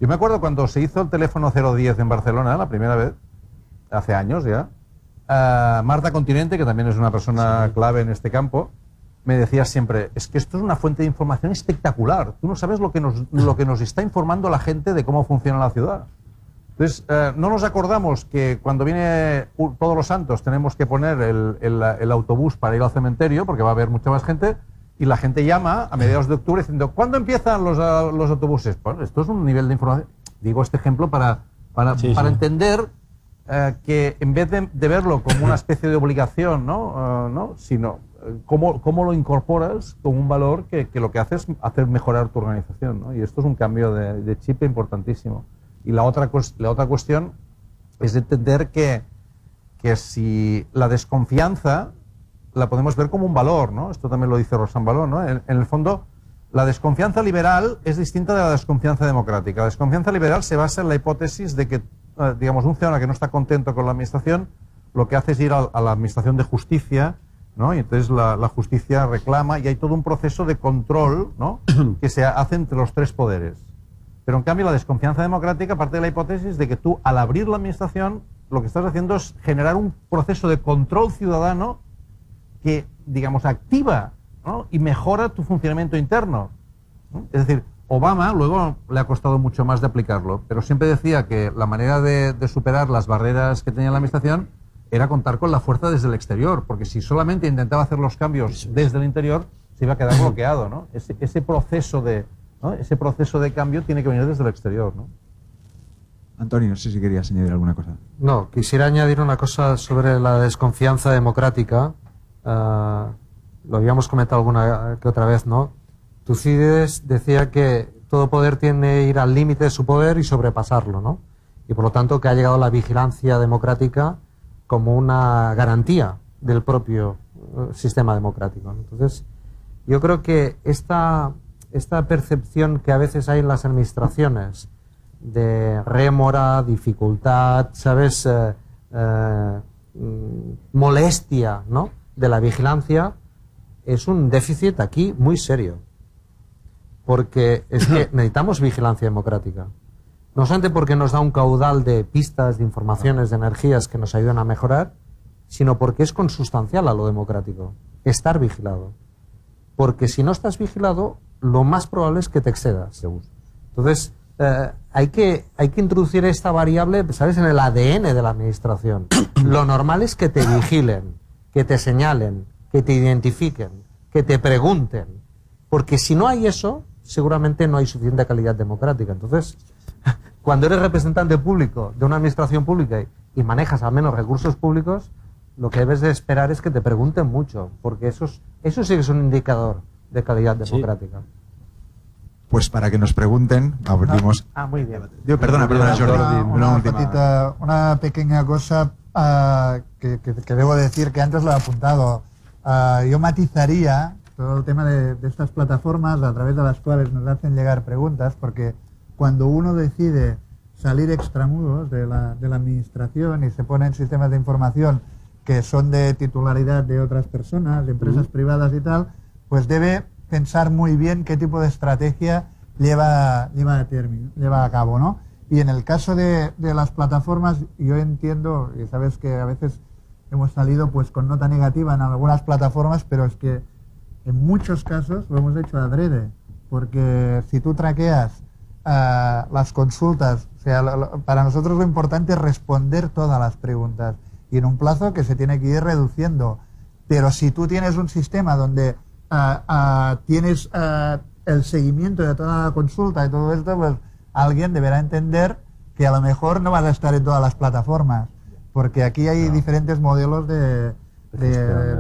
Yo me acuerdo cuando se hizo el teléfono 010 en Barcelona la primera vez, hace años ya, Marta Continente, que también es una persona clave en este campo, me decía siempre, es que esto es una fuente de información espectacular. Tú no sabes lo que nos está informando la gente de cómo funciona la ciudad. Entonces, no nos acordamos que cuando viene Todos los Santos tenemos que poner el autobús para ir al cementerio, porque va a haber mucha más gente, y la gente llama a mediados de octubre diciendo, ¿cuándo empiezan los autobuses? Pues esto es un nivel de información. Digo este ejemplo para entender que en vez de verlo como una especie de obligación, sino cómo lo incorporas como un valor que lo que hace es hacer mejorar tu organización, ¿no? Y esto es un cambio de chip importantísimo. Y la otra cuestión es entender que si la desconfianza la podemos ver como un valor, ¿no? Esto también lo dice Rosan Balón, ¿no? En el fondo, la desconfianza liberal es distinta de la desconfianza democrática. La desconfianza liberal se basa en la hipótesis de que, digamos, un ciudadano que no está contento con la administración, lo que hace es ir a la administración de justicia, ¿no? Y entonces la justicia reclama y hay todo un proceso de control, ¿no? que se hace entre los 3 poderes. Pero en cambio la desconfianza democrática parte de la hipótesis de que tú, al abrir la administración, lo que estás haciendo es generar un proceso de control ciudadano que, digamos, activa, ¿no? y mejora tu funcionamiento interno, ¿no? Es decir, Obama luego le ha costado mucho más de aplicarlo, pero siempre decía que la manera de superar las barreras que tenía la administración era contar con la fuerza desde el exterior, porque si solamente intentaba hacer los cambios desde el interior, se iba a quedar bloqueado, ¿no? Ese proceso de cambio tiene que venir desde el exterior, ¿no? Antonio, no sé si querías añadir alguna cosa. No, quisiera añadir una cosa sobre la desconfianza democrática. Lo habíamos comentado alguna que otra vez, ¿no? Tucídides decía que todo poder tiene que ir al límite de su poder y sobrepasarlo, ¿no? Y por lo tanto que ha llegado la vigilancia democrática como una garantía del propio sistema democrático, ¿no? Entonces, yo creo que esta percepción que a veces hay en las administraciones de rémora, dificultad, ¿sabes? Molestia, ¿no? de la vigilancia, es un déficit aquí muy serio. Porque es que necesitamos vigilancia democrática. No solamente porque nos da un caudal de pistas, de informaciones, de energías que nos ayudan a mejorar, sino porque es consustancial a lo democrático, estar vigilado. Porque si no estás vigilado, lo más probable es que te excedas. Entonces, hay que introducir esta variable, ¿sabes?, en el ADN de la administración. Lo normal es que te vigilen, que te señalen, que te identifiquen, que te pregunten. Porque si no hay eso, seguramente no hay suficiente calidad democrática. Entonces, cuando eres representante público de una administración pública y manejas al menos recursos públicos, lo que debes de esperar es que te pregunten mucho, porque eso sí que es un indicador de calidad democrática. Sí. Pues para que nos pregunten, abrimos... muy bien. Perdona, Jordi. Una pequeña cosa que debo decir, que antes lo he apuntado. Yo matizaría todo el tema de estas plataformas a través de las cuales nos hacen llegar preguntas, porque cuando uno decide salir extramuros de la administración y se pone en sistemas de información que son de titularidad de otras personas, de empresas privadas y tal, pues debe pensar muy bien qué tipo de estrategia lleva a cabo, ¿no? Y en el caso de las plataformas, yo entiendo, y sabes que a veces hemos salido pues con nota negativa en algunas plataformas, pero es que en muchos casos lo hemos hecho adrede, porque si tú traqueas las consultas, o sea, para nosotros lo importante es responder todas las preguntas y en un plazo que se tiene que ir reduciendo. Pero si tú tienes un sistema donde tienes el seguimiento de toda la consulta y todo esto, pues alguien deberá entender que a lo mejor no vas a estar en todas las plataformas, porque aquí hay diferentes modelos de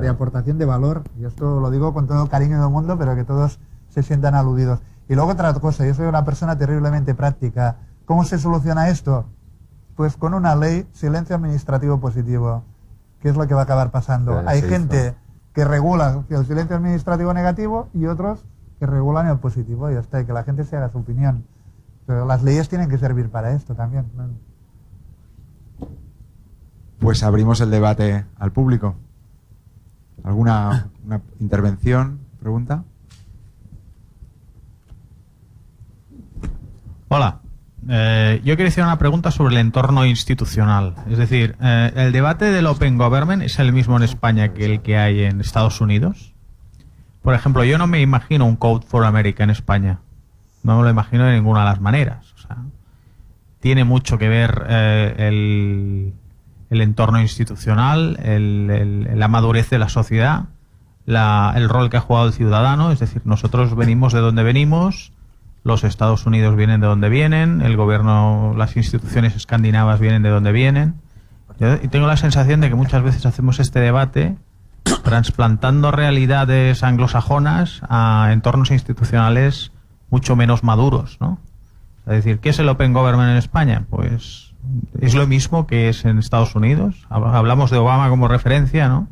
aportación de valor, y esto lo digo con todo el cariño del mundo, pero que todos se sientan aludidos. Y luego otra cosa, yo soy una persona terriblemente práctica. ¿Cómo se soluciona esto? Pues con una ley, silencio administrativo positivo. ¿Qué es lo que va a acabar pasando? Hay gente que regula el silencio administrativo negativo y otros que regulan el positivo, y ya está, y que la gente se haga su opinión. Pero las leyes tienen que servir para esto también. Pues abrimos el debate al público. ¿Alguna una intervención, pregunta? Hola. Yo quería hacer una pregunta sobre el entorno institucional. Es decir, ¿el debate del Open Government es el mismo en España que el que hay en Estados Unidos? Por ejemplo, yo no me imagino un Code for America en España. No me lo imagino de ninguna de las maneras. O sea, tiene mucho que ver el entorno institucional, la madurez de la sociedad, el rol que ha jugado el ciudadano. Es decir, nosotros venimos de donde venimos, los Estados Unidos vienen de donde vienen, el gobierno, las instituciones escandinavas vienen de donde vienen. Y tengo la sensación de que muchas veces hacemos este debate trasplantando realidades anglosajonas a entornos institucionales mucho menos maduros, ¿no? Es decir, ¿qué es el Open Government en España? Pues es lo mismo que es en Estados Unidos. Hablamos de Obama como referencia, ¿no?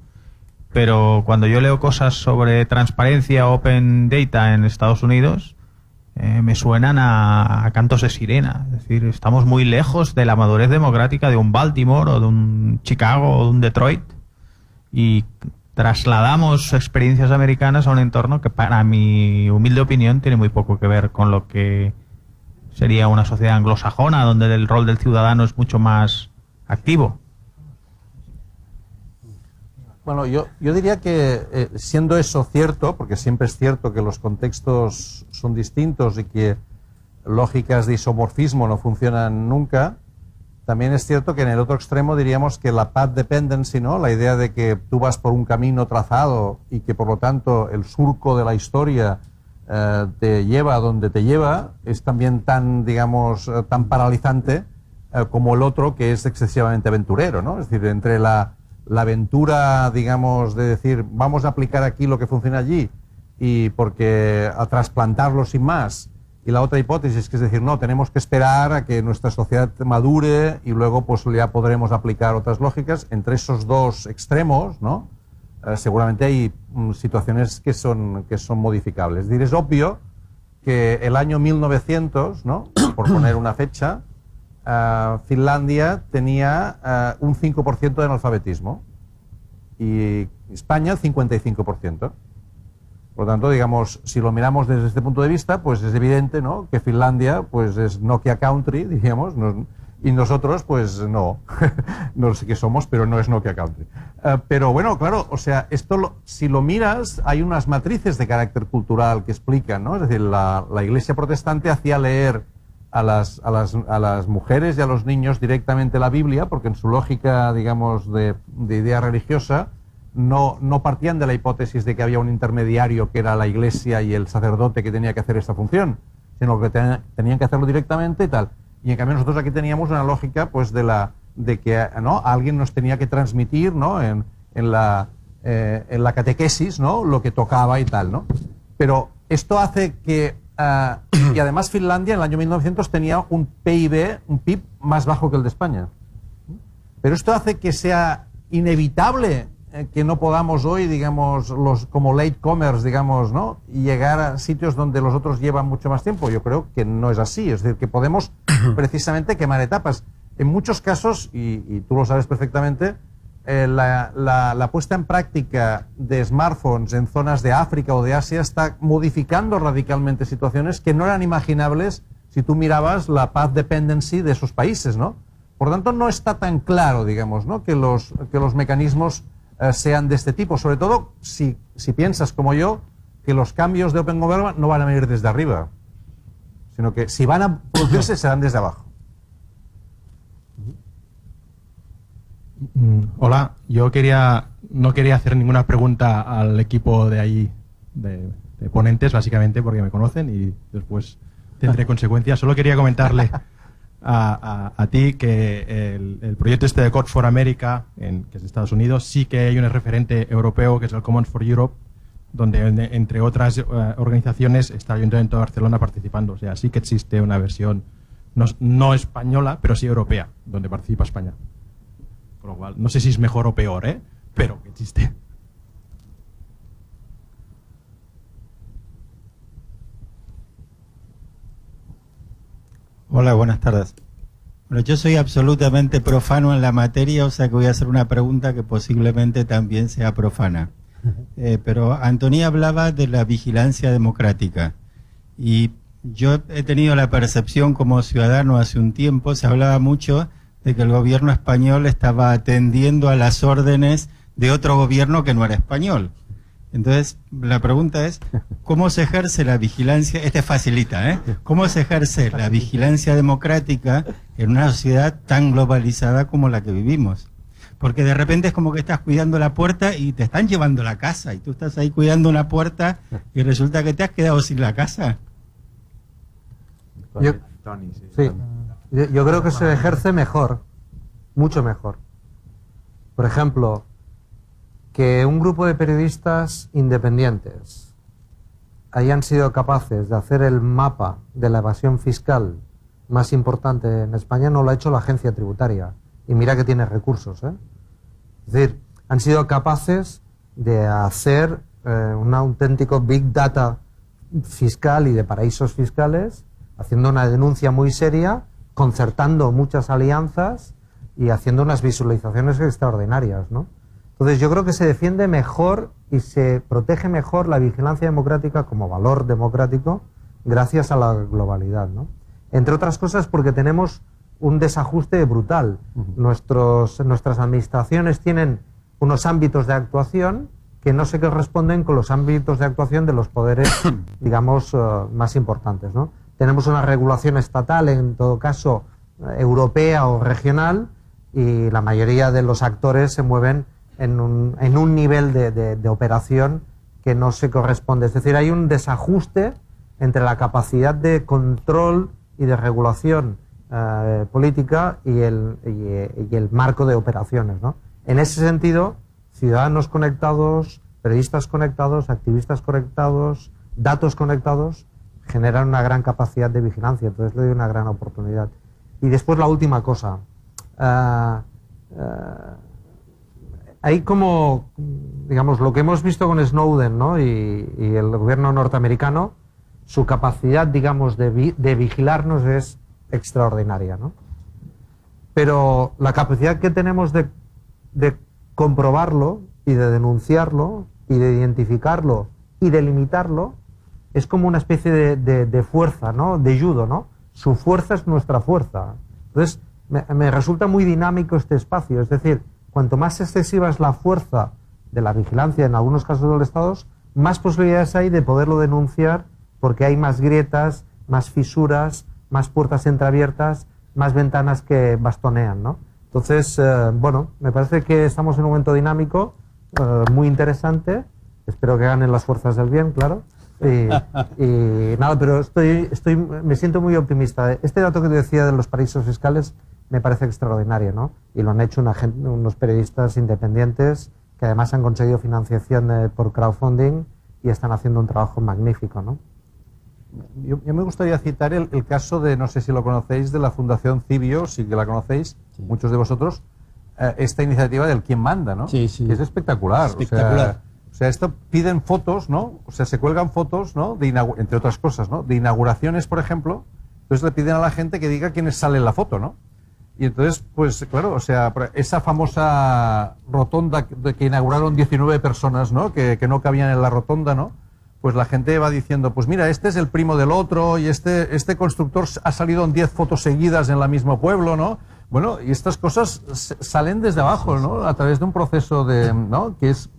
Pero cuando yo leo cosas sobre transparencia, Open Data en Estados Unidos, me suenan a cantos de sirena. Es decir, estamos muy lejos de la madurez democrática de un Baltimore o de un Chicago o de un Detroit y trasladamos experiencias americanas a un entorno que, para mi humilde opinión, tiene muy poco que ver con lo que sería una sociedad anglosajona, donde el rol del ciudadano es mucho más activo. Bueno, yo diría que siendo eso cierto, porque siempre es cierto que los contextos son distintos y que lógicas de isomorfismo no funcionan nunca, también es cierto que en el otro extremo diríamos que la path dependency, ¿no? La idea de que tú vas por un camino trazado y que por lo tanto el surco de la historia te lleva a donde te lleva, es también tan, digamos, tan paralizante como el otro, que es excesivamente aventurero, ¿no? Es decir, entre la aventura, digamos, de decir vamos a aplicar aquí lo que funciona allí y porque a trasplantarlo sin más, y la otra hipótesis que es decir, no, tenemos que esperar a que nuestra sociedad madure y luego pues ya podremos aplicar otras lógicas. Entre esos dos extremos, ¿no? Seguramente hay situaciones que son modificables. Es decir, es obvio que el año 1900, ¿no? Por poner una fecha, Finlandia tenía un 5% de analfabetismo y España el 55%. Por lo tanto, digamos, si lo miramos desde este punto de vista, pues es evidente, ¿no?, que Finlandia pues es Nokia Country, diríamos, y nosotros pues no, no sé qué somos, pero no es Nokia Country. Pero bueno, claro, o sea, esto si lo miras, hay unas matrices de carácter cultural que explican, ¿no? Es decir, la Iglesia protestante hacía leer a las mujeres y a los niños directamente la Biblia, porque en su lógica, digamos, de idea religiosa, no partían de la hipótesis de que había un intermediario que era la Iglesia y el sacerdote que tenía que hacer esta función, sino que tenían que hacerlo directamente y tal. Y en cambio nosotros aquí teníamos una lógica pues de que, ¿no?, alguien nos tenía que transmitir, ¿no?, en la catequesis, ¿no?, lo que tocaba y tal, ¿no? Pero esto hace que y además Finlandia en el año 1900 tenía un PIB más bajo que el de España. Pero esto hace que sea inevitable que no podamos hoy, digamos, como latecomers, digamos, ¿no?, y llegar a sitios donde los otros llevan mucho más tiempo. Yo creo que no es así. Es decir, que podemos precisamente quemar etapas. En muchos casos, y tú lo sabes perfectamente, la puesta en práctica de smartphones en zonas de África o de Asia está modificando radicalmente situaciones que no eran imaginables si tú mirabas la path dependency de esos países, ¿no? Por lo tanto, no está tan claro, digamos, ¿no?, que los mecanismos sean de este tipo, sobre todo si piensas como yo que los cambios de Open Government no van a venir desde arriba, sino que si van a producirse serán desde abajo. Hola, yo no quería hacer ninguna pregunta al equipo de ahí, de ponentes, básicamente, porque me conocen y después tendré consecuencias. Solo quería comentarle a ti que el proyecto este de Code for America, que es de Estados Unidos, sí que hay un referente europeo que es el Commons for Europe, donde entre otras organizaciones está el Ayuntamiento de Barcelona participando. O sea, sí que existe una versión no española, pero sí europea, donde participa España. Por lo cual, no sé si es mejor o peor, pero que existe. Hola, buenas tardes. Bueno, yo soy absolutamente profano en la materia, o sea que voy a hacer una pregunta que posiblemente también sea profana. Pero Antonio hablaba de la vigilancia democrática y yo he tenido la percepción como ciudadano hace un tiempo, se hablaba mucho de que el gobierno español estaba atendiendo a las órdenes de otro gobierno que no era español. Entonces, la pregunta es, ¿cómo se ejerce la vigilancia? Facilita, ¿cómo se ejerce la vigilancia democrática en una sociedad tan globalizada como la que vivimos? Porque de repente es como que estás cuidando la puerta y te están llevando la casa, y tú estás ahí cuidando una puerta y resulta que te has quedado sin la casa. Yo creo que se ejerce mejor, mucho mejor. Por ejemplo, que un grupo de periodistas independientes hayan sido capaces de hacer el mapa de la evasión fiscal más importante en España no lo ha hecho la agencia tributaria. Y mira que tiene recursos, ¿eh? Es decir, han sido capaces de hacer un auténtico big data fiscal y de paraísos fiscales, haciendo una denuncia muy seria, concertando muchas alianzas y haciendo unas visualizaciones extraordinarias, ¿no? Entonces yo creo que se defiende mejor y se protege mejor la vigilancia democrática como valor democrático gracias a la globalidad, ¿no? Entre otras cosas porque tenemos un desajuste brutal. Nuestras administraciones tienen unos ámbitos de actuación que no se corresponden con los ámbitos de actuación de los poderes, digamos, más importantes, ¿no? Tenemos una regulación estatal, en todo caso, europea o regional, y la mayoría de los actores se mueven en un nivel de operación que no se corresponde. Es decir, hay un desajuste entre la capacidad de control y de regulación política y el marco de operaciones, ¿no? En ese sentido, ciudadanos conectados, periodistas conectados, activistas conectados, datos conectados, generan una gran capacidad de vigilancia. Entonces le doy una gran oportunidad. Y después la última cosa. Hay como, digamos, lo que hemos visto con Snowden, ¿no? y el gobierno norteamericano, su capacidad, digamos, de vigilarnos es extraordinaria, ¿no? Pero la capacidad que tenemos de comprobarlo y de denunciarlo y de identificarlo y de limitarlo es como una especie de fuerza, ¿no? De judo, ¿no? Su fuerza es nuestra fuerza. Entonces, me resulta muy dinámico este espacio. Es decir, cuanto más excesiva es la fuerza de la vigilancia en algunos casos de los estados, más posibilidades hay de poderlo denunciar porque hay más grietas, más fisuras, más puertas entreabiertas, más ventanas que bastonean, ¿no? Entonces, bueno, me parece que estamos en un momento dinámico, muy interesante. Espero que ganen las fuerzas del bien, claro. Y nada, pero me siento muy optimista. Este dato que te decía de los paraísos fiscales me parece extraordinario, ¿no? Y lo han hecho unos periodistas independientes que además han conseguido financiación por crowdfunding y están haciendo un trabajo magnífico, ¿no? Yo me gustaría citar el caso de, no sé si lo conocéis, de la Fundación Cibio, sí que la conocéis, muchos de vosotros, esta iniciativa del Quién Manda, ¿no? Sí, sí. Que es espectacular. Espectacular. O sea, esto piden fotos, ¿no? O sea, se cuelgan fotos, ¿no? Entre otras cosas, ¿no? De inauguraciones, por ejemplo. Entonces le piden a la gente que diga quiénes salen en la foto, ¿no? Y entonces, pues claro, o sea, esa famosa rotonda de que inauguraron 19 personas, ¿no? Que no cabían en la rotonda, ¿no? Pues la gente va diciendo, pues mira, este es el primo del otro y este constructor ha salido en 10 fotos seguidas en el mismo pueblo, ¿no? Bueno, y estas cosas salen desde abajo, ¿no? A través de un proceso ¿no? Que es...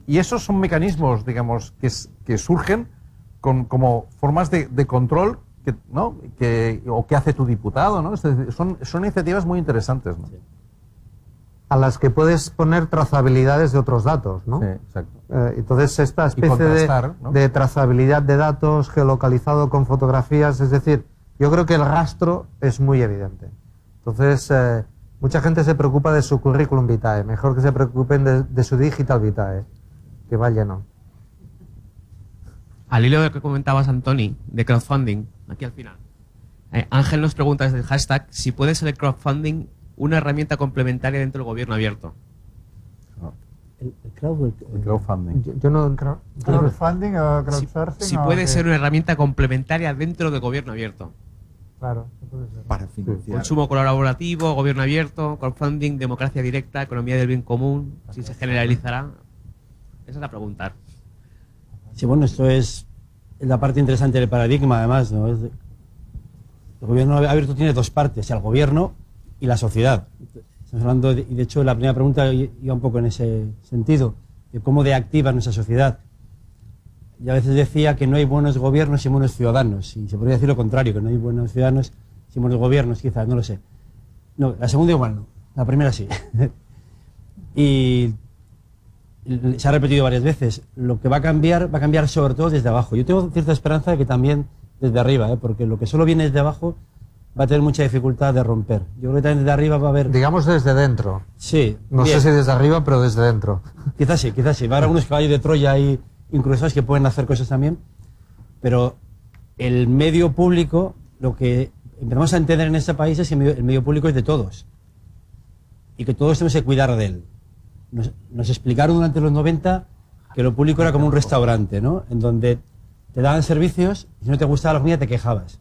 Y esos son mecanismos, digamos, que surgen como formas de control, ¿no? O que hace tu diputado, ¿no? Es decir, son iniciativas muy interesantes, ¿no? A las que puedes poner trazabilidades de otros datos, ¿no? Sí, exacto. Entonces, esta especie ¿no? de trazabilidad de datos geolocalizado con fotografías, es decir, yo creo que el rastro es muy evidente. Entonces, mucha gente se preocupa de su currículum vitae, mejor que se preocupen de su digital vitae, que va lleno. Al hilo de lo que comentabas, Antoni, de crowdfunding, aquí al final. Ángel nos pregunta desde el hashtag si puede ser el crowdfunding una herramienta complementaria dentro del gobierno abierto. El crowdfunding. ¿Crowdfunding o crowdsourcing? Si puede ser una herramienta complementaria dentro del gobierno abierto. Claro, puede ser. Para financiar. Consumo colaborativo, gobierno abierto, crowdfunding, democracia directa, economía del bien común, si se generalizará. Esa es la pregunta. Sí, bueno, esto es la parte interesante del paradigma, además, ¿no? El gobierno abierto tiene dos partes, el gobierno y la sociedad. Estamos hablando, y de hecho la primera pregunta iba un poco en ese sentido, de cómo de activa nuestra sociedad. Yo a veces decía que no hay buenos gobiernos sin buenos ciudadanos, y se podría decir lo contrario, que no hay buenos ciudadanos sin buenos gobiernos, quizás, no lo sé. No, la segunda igual no, la primera sí. Y se ha repetido varias veces, lo que va a cambiar sobre todo desde abajo. Yo tengo cierta esperanza de que también desde arriba, porque lo que solo viene desde abajo va a tener mucha dificultad de romper. Yo creo que también desde arriba va a haber... Digamos desde dentro. Sí. No bien. sé si desde arriba, pero desde dentro. Quizás sí. Va a haber algunos caballos de Troya ahí incrustados que pueden hacer cosas también, pero el medio público, lo que empezamos a entender en este país es que el medio público es de todos y que todos tenemos que cuidar de él. Nos explicaron durante los 90 que lo público era como un restaurante, ¿no? En donde te daban servicios y si no te gustaba la comida te quejabas,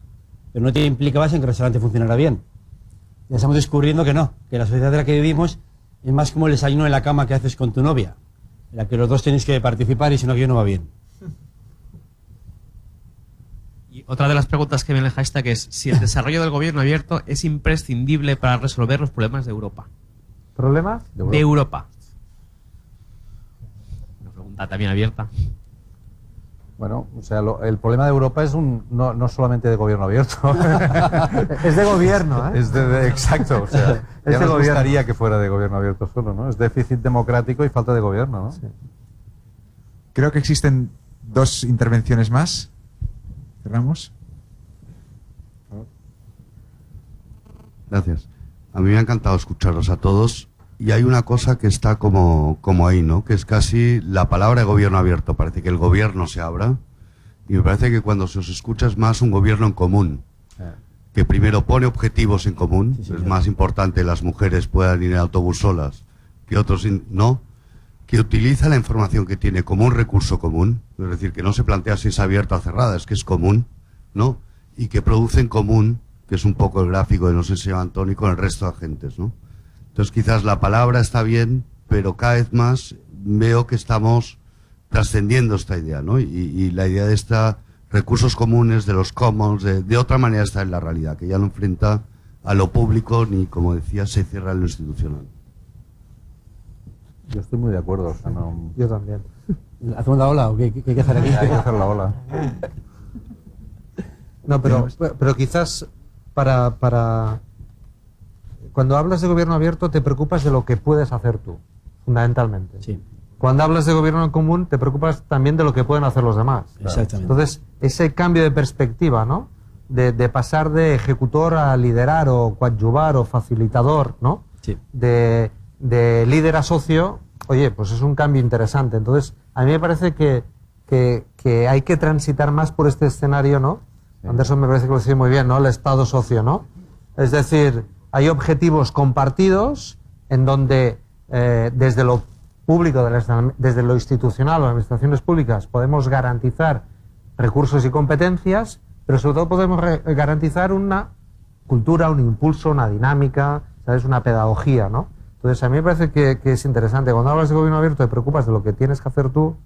pero no te implicabas en que el restaurante funcionara bien. Ya estamos descubriendo que no, que la sociedad de la que vivimos es más como el desayuno en la cama que haces con tu novia, en la que los dos tenéis que participar y si no, aquello no va bien. Y otra de las preguntas que viene en el hashtag es si el desarrollo del gobierno abierto es imprescindible para resolver los problemas de Europa. ¿Problemas? De Europa. Una pregunta también abierta. Bueno, o sea, el problema de Europa es no solamente de gobierno abierto. Es de gobierno, ¿eh? Exacto, o sea, Es ya de nos gobierno. gustaría que fuera de gobierno abierto solo, ¿no? Es déficit democrático y falta de gobierno, ¿no? Sí. Creo que existen dos intervenciones más. Cerramos. Gracias. A mí me ha encantado escucharos a todos y hay una cosa que está como ahí, ¿no? Que es casi la palabra de gobierno abierto. Parece que el gobierno se abra y me parece que cuando se os escucha es más un gobierno en común, que primero pone objetivos en común. Sí, es más importante que las mujeres puedan ir en autobús solas que otros no, que utiliza la información que tiene como un recurso común, es decir, que no se plantea si es abierta o cerrada, es que es común, ¿no? Y que produce en común, que es un poco el gráfico de nos enseñó Antoni, con el resto de agentes, ¿no? Entonces quizás la palabra está bien, pero cada vez más veo que estamos trascendiendo esta idea, ¿no? Y la idea de estos recursos comunes, de los commons, de otra manera está en la realidad, que ya no enfrenta a lo público ni, como decía, se cierra en lo institucional. Yo estoy muy de acuerdo. O sea, no... Yo también. ¿Hacemos la ola o qué hay que hacer aquí? Hay que hacer la ola. No, pero quizás para... Cuando hablas de gobierno abierto te preocupas de lo que puedes hacer tú, fundamentalmente. Sí. Cuando hablas de gobierno en común te preocupas también de lo que pueden hacer los demás. Exactamente. Entonces, ese cambio de perspectiva, ¿no? De pasar de ejecutor a liderar o coadyuvar o facilitador, ¿no? Sí. De líder a socio, oye, pues es un cambio interesante. Entonces, a mí me parece que hay que transitar más por este escenario, ¿no? Sí. Anderson me parece que lo dice muy bien, ¿no? El Estado socio, ¿no? Es decir, hay objetivos compartidos en donde desde lo público, desde lo institucional o administraciones públicas podemos garantizar recursos y competencias, pero sobre todo podemos garantizar una cultura, un impulso, una dinámica, ¿sabes? Una pedagogía, ¿no? Entonces, a mí me parece que es interesante. Cuando hablas de gobierno abierto te preocupas de lo que tienes que hacer tú,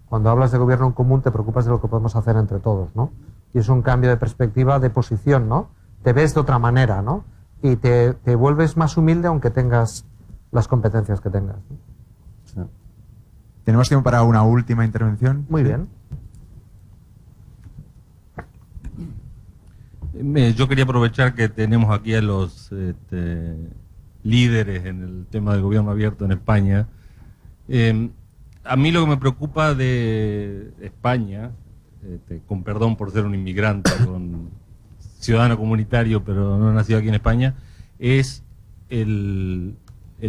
cuando hablas de gobierno en común te preocupas de lo que podemos hacer entre todos, ¿no? Y es un cambio de perspectiva, de posición, ¿no? Te ves de otra manera, ¿no? Y te vuelves más humilde aunque tengas las competencias que tengas. Sí. ¿Tenemos tiempo para una última intervención? Muy bien. Yo quería aprovechar que tenemos aquí a los líderes en el tema del gobierno abierto en España. A mí lo que me preocupa de España, con perdón por ser un inmigrante, con ciudadano comunitario, pero no nacido aquí en España, es el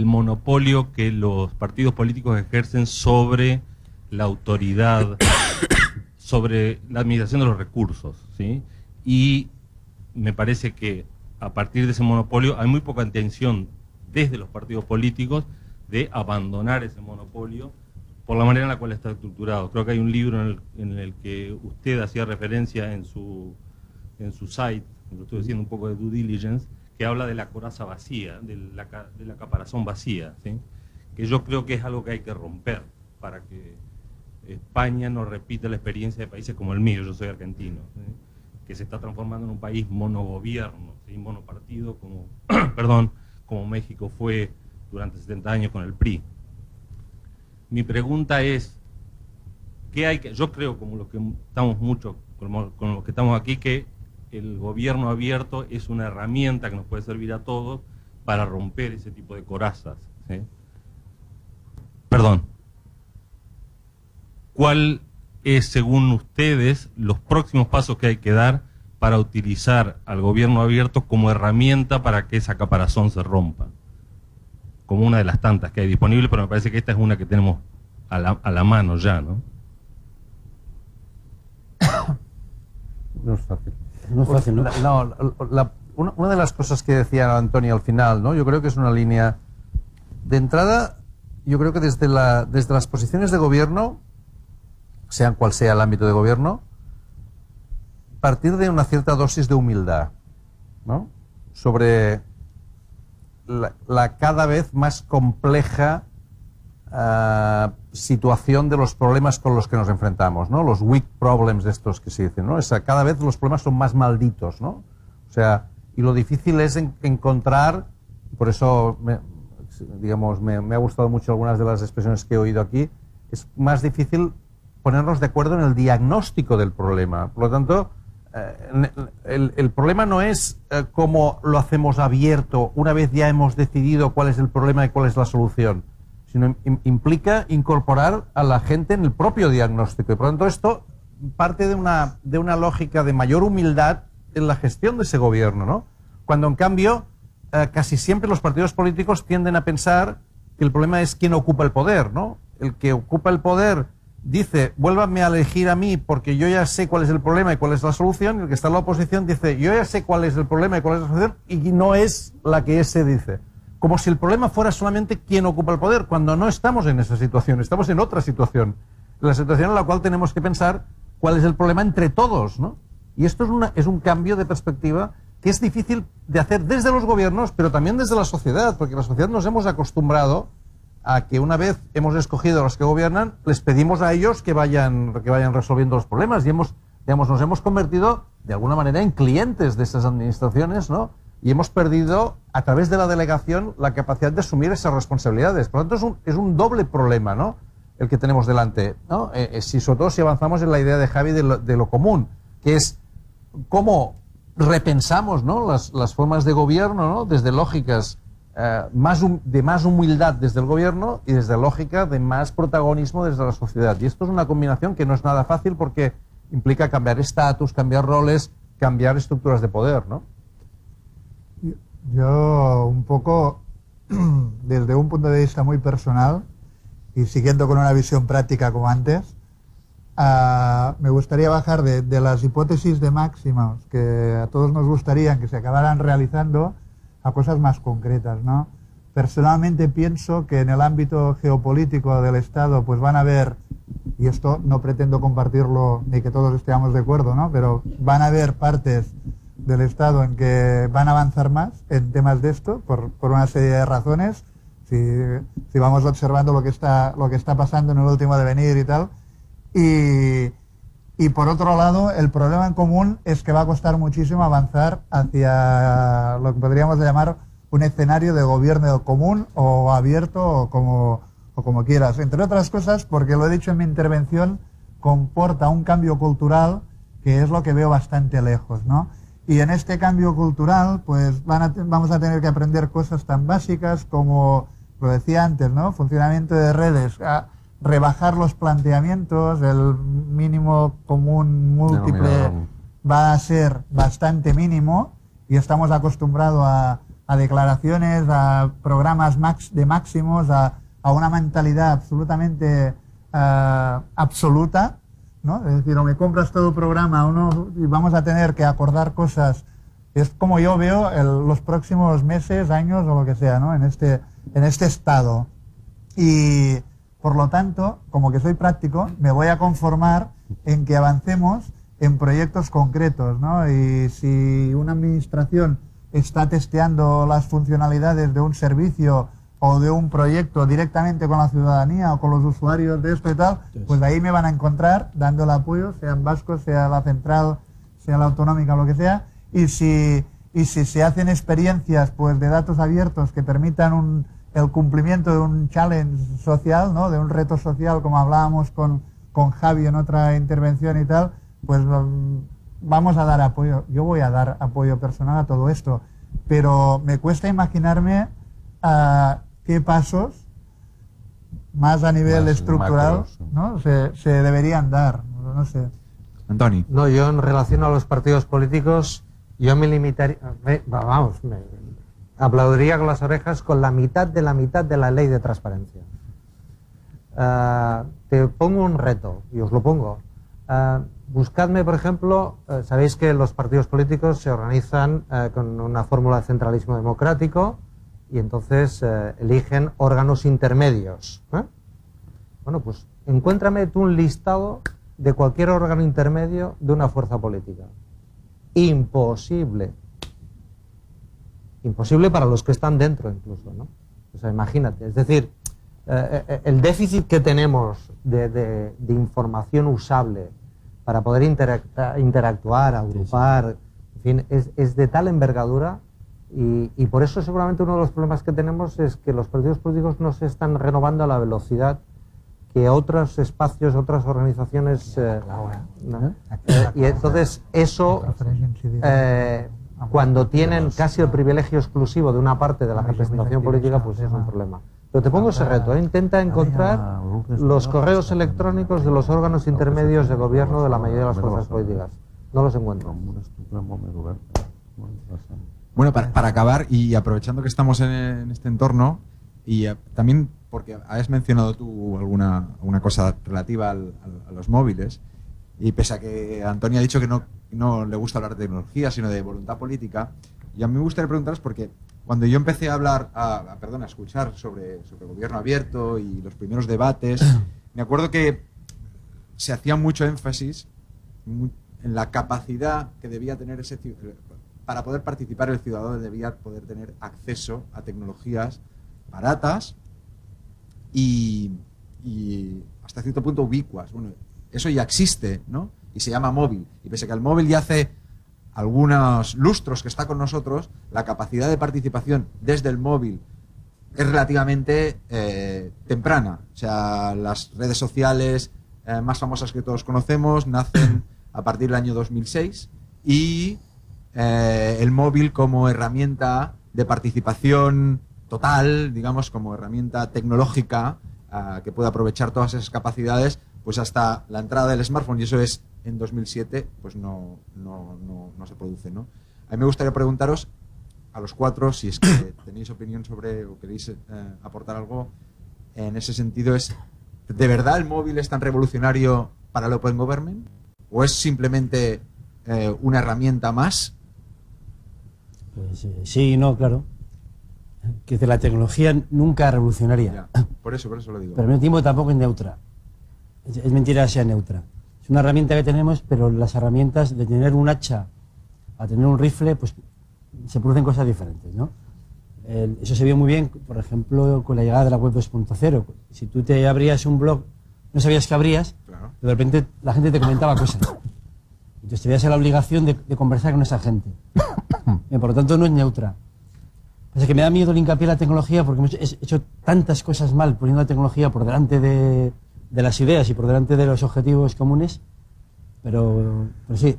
monopolio que los partidos políticos ejercen sobre la autoridad, sobre la administración de los recursos, ¿sí? Y me parece que a partir de ese monopolio hay muy poca intención desde los partidos políticos de abandonar ese monopolio por la manera en la cual está estructurado. Creo que hay un libro en el que usted hacía referencia en su en su site, lo estoy haciendo un poco de due diligence, que habla de la coraza vacía, de la caparazón vacía, ¿sí? Que yo creo que es algo que hay que romper para que España no repita la experiencia de países como el mío, yo soy argentino, ¿sí? Que se está transformando en un país monogobierno, ¿sí? Monopartido, como, como México fue durante 70 años con el PRI. Mi pregunta es, yo creo, como los que estamos muchos, con los que estamos aquí, que el gobierno abierto es una herramienta que nos puede servir a todos para romper ese tipo de corazas, ¿sí? ¿Cuál es, según ustedes, los próximos pasos que hay que dar para utilizar al gobierno abierto como herramienta para que esa caparazón se rompa? Como una de las tantas que hay disponible, pero me parece que esta es una que tenemos a la mano ya, ¿no? No es fácil. No es fácil, ¿no? Una de las cosas que decía Antonio al final, ¿no? Yo creo que es una línea de entrada. Yo creo que desde las posiciones de gobierno, sean cual sea el ámbito de gobierno, partir de una cierta dosis de humildad, ¿no? Sobre la cada vez más compleja situación de los problemas con los que nos enfrentamos, ¿no? Los weak problems de estos que se dicen, ¿no? Cada vez los problemas son más malditos, ¿no? O sea, y lo difícil es encontrar, por eso me ha gustado mucho algunas de las expresiones que he oído aquí, es más difícil ponernos de acuerdo en el diagnóstico del problema. Por lo tanto, el problema no es cómo lo hacemos abierto una vez ya hemos decidido cuál es el problema y cuál es la solución, sino implica incorporar a la gente en el propio diagnóstico. Y por lo tanto esto parte de una lógica de mayor humildad en la gestión de ese gobierno, ¿no? Cuando en cambio casi siempre los partidos políticos tienden a pensar que el problema es quién ocupa el poder, ¿no? El que ocupa el poder dice, vuélvanme a elegir a mí porque yo ya sé cuál es el problema y cuál es la solución, y el que está en la oposición dice, yo ya sé cuál es el problema y cuál es la solución, y no es la que ese dice. Como si el problema fuera solamente quién ocupa el poder, cuando no estamos en esa situación, estamos en otra situación. La situación en la cual tenemos que pensar cuál es el problema entre todos, ¿no? Y esto es un cambio de perspectiva que es difícil de hacer desde los gobiernos, pero también desde la sociedad, porque la sociedad nos hemos acostumbrado a que una vez hemos escogido a los que gobiernan, les pedimos a ellos que vayan resolviendo los problemas, y nos hemos convertido de alguna manera en clientes de esas administraciones, ¿no? Y hemos perdido, a través de la delegación, la capacidad de asumir esas responsabilidades. Por lo tanto, es un doble problema, ¿no?, el que tenemos delante, ¿no? Sobre todo si avanzamos en la idea de Javi de lo común, que es cómo repensamos, ¿no?, las formas de gobierno, ¿no?, desde lógicas de más humildad desde el gobierno y desde lógica de más protagonismo desde la sociedad. Y esto es una combinación que no es nada fácil porque implica cambiar estatus, cambiar roles, cambiar estructuras de poder, ¿no? Yo, un poco, desde un punto de vista muy personal y siguiendo con una visión práctica como antes, me gustaría bajar de las hipótesis de máximos que a todos nos gustaría que se acabaran realizando a cosas más concretas, ¿no? Personalmente pienso que en el ámbito geopolítico del Estado pues van a haber, y esto no pretendo compartirlo ni que todos estemos de acuerdo, ¿no?, pero van a haber partes del Estado en que van a avanzar más en temas de esto por una serie de razones. Si vamos observando lo que está pasando en el último devenir y tal, y por otro lado, el problema en común es que va a costar muchísimo avanzar hacia lo que podríamos llamar un escenario de gobierno común o abierto o como quieras. Entre otras cosas, porque lo he dicho en mi intervención, comporta un cambio cultural que es lo que veo bastante lejos, ¿no? Y en este cambio cultural, pues vamos a tener que aprender cosas tan básicas como, lo decía antes, ¿no?, funcionamiento de redes, rebajar los planteamientos, el mínimo común múltiple va a ser bastante mínimo y estamos acostumbrados a declaraciones, a programas de máximos, a una mentalidad absolutamente absoluta, ¿no? Es decir, o me compras todo el programa o no, y vamos a tener que acordar cosas. Es como yo veo los próximos meses, años o lo que sea, ¿no?, en este estado. Y por lo tanto, como que soy práctico, me voy a conformar en que avancemos en proyectos concretos, ¿no? Y si una administración está testeando las funcionalidades de un servicio o de un proyecto directamente con la ciudadanía o con los usuarios de esto y tal, pues ahí me van a encontrar dando el apoyo, sea en Vasco, sea la central, sea la autonómica, lo que sea. Y si se hacen experiencias pues de datos abiertos que permitan el cumplimiento de un challenge social, ¿no? De un reto social, como hablábamos con Javi en otra intervención y tal, pues vamos a dar apoyo. Yo voy a dar apoyo personal a todo esto, pero me cuesta imaginarme qué pasos más a nivel estructural, macros, ¿no? se deberían dar. No sé. Antoni. No, yo en relación a los partidos políticos, yo me limitaría, aplaudiría con las orejas con la mitad de la ley de transparencia. Te pongo un reto, y os lo pongo. Buscadme, por ejemplo, sabéis que los partidos políticos se organizan con una fórmula de centralismo democrático y entonces eligen órganos intermedios. Bueno, pues encuéntrame tú un listado de cualquier órgano intermedio de una fuerza política. Imposible. Imposible para los que están dentro incluso, ¿no? O sea, imagínate. Es decir, el déficit que tenemos de información usable para poder interactuar, agrupar, en fin, es de tal envergadura y por eso seguramente uno de los problemas que tenemos es que los partidos políticos no se están renovando a la velocidad que otros espacios, otras organizaciones... ¿no? Y entonces eso, cuando tienen casi el privilegio exclusivo de una parte de la representación política, pues es un problema. Pero te pongo ese reto, intenta encontrar los correos electrónicos de los órganos intermedios de gobierno de la mayoría de las fuerzas políticas. No los encuentro. Bueno, para acabar, y aprovechando que estamos en este entorno, y también porque has mencionado tú alguna cosa relativa a los móviles, y pese a que Antonio ha dicho que no le gusta hablar de tecnología, sino de voluntad política, y a mí me gustaría preguntaros porque cuando yo empecé a hablar, a escuchar sobre gobierno abierto y los primeros debates, me acuerdo que se hacía mucho énfasis en la capacidad que debía tener para poder participar el ciudadano, debía poder tener acceso a tecnologías baratas y hasta cierto punto ubicuas. Bueno, eso ya existe, ¿no? Y se llama móvil. Y pese a que el móvil ya hace algunos lustros que está con nosotros, la capacidad de participación desde el móvil es relativamente temprana. O sea, las redes sociales más famosas que todos conocemos nacen a partir del año 2006 y el móvil como herramienta de participación total, digamos, como herramienta tecnológica que puede aprovechar todas esas capacidades, pues hasta la entrada del smartphone, y eso es en 2007, pues no se produce, ¿no? A mí me gustaría preguntaros a los cuatro si es que tenéis opinión sobre o queréis aportar algo en ese sentido. ¿De verdad el móvil es tan revolucionario para el Open Government? ¿O es simplemente una herramienta más? Pues sí, no, claro. Que la tecnología nunca es revolucionaria. Ya, por eso lo digo. Pero al mismo tiempo tampoco es neutra. Es mentira que sea neutra. Es una herramienta que tenemos, pero las herramientas de tener un hacha a tener un rifle, pues se producen cosas diferentes, ¿no? Eso se vio muy bien, por ejemplo, con la llegada de la web 2.0. Si tú te abrías un blog, no sabías que abrías, claro, pero de repente la gente te comentaba cosas. Entonces te veías en la obligación de conversar con esa gente. Por lo tanto, no es neutra. Pasa que me da miedo el hincapié en la tecnología porque hemos hecho tantas cosas mal poniendo la tecnología por delante de las ideas y por delante de los objetivos comunes, pero sí.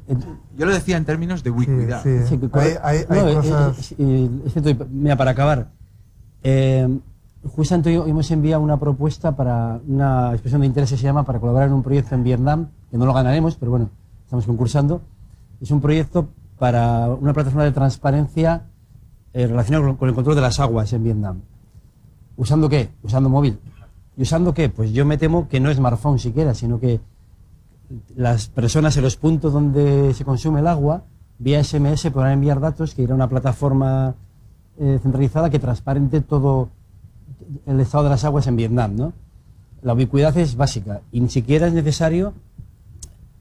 Yo lo decía en términos de ubicuidad. Sí. Hay cosas... Mira, para acabar, justamente hoy hemos enviado una propuesta para una expresión de interés que se llama para colaborar en un proyecto en Vietnam, que no lo ganaremos, pero bueno, estamos concursando. Es un proyecto para una plataforma de transparencia relacionado con el control de las aguas en Vietnam. ¿Usando qué? Usando móvil. ¿Y usando qué? Pues yo me temo que no smartphone siquiera, sino que las personas en los puntos donde se consume el agua, vía SMS, podrán enviar datos que irá a una plataforma centralizada que transparente todo el estado de las aguas en Vietnam, ¿no? La ubicuidad es básica y ni siquiera es necesario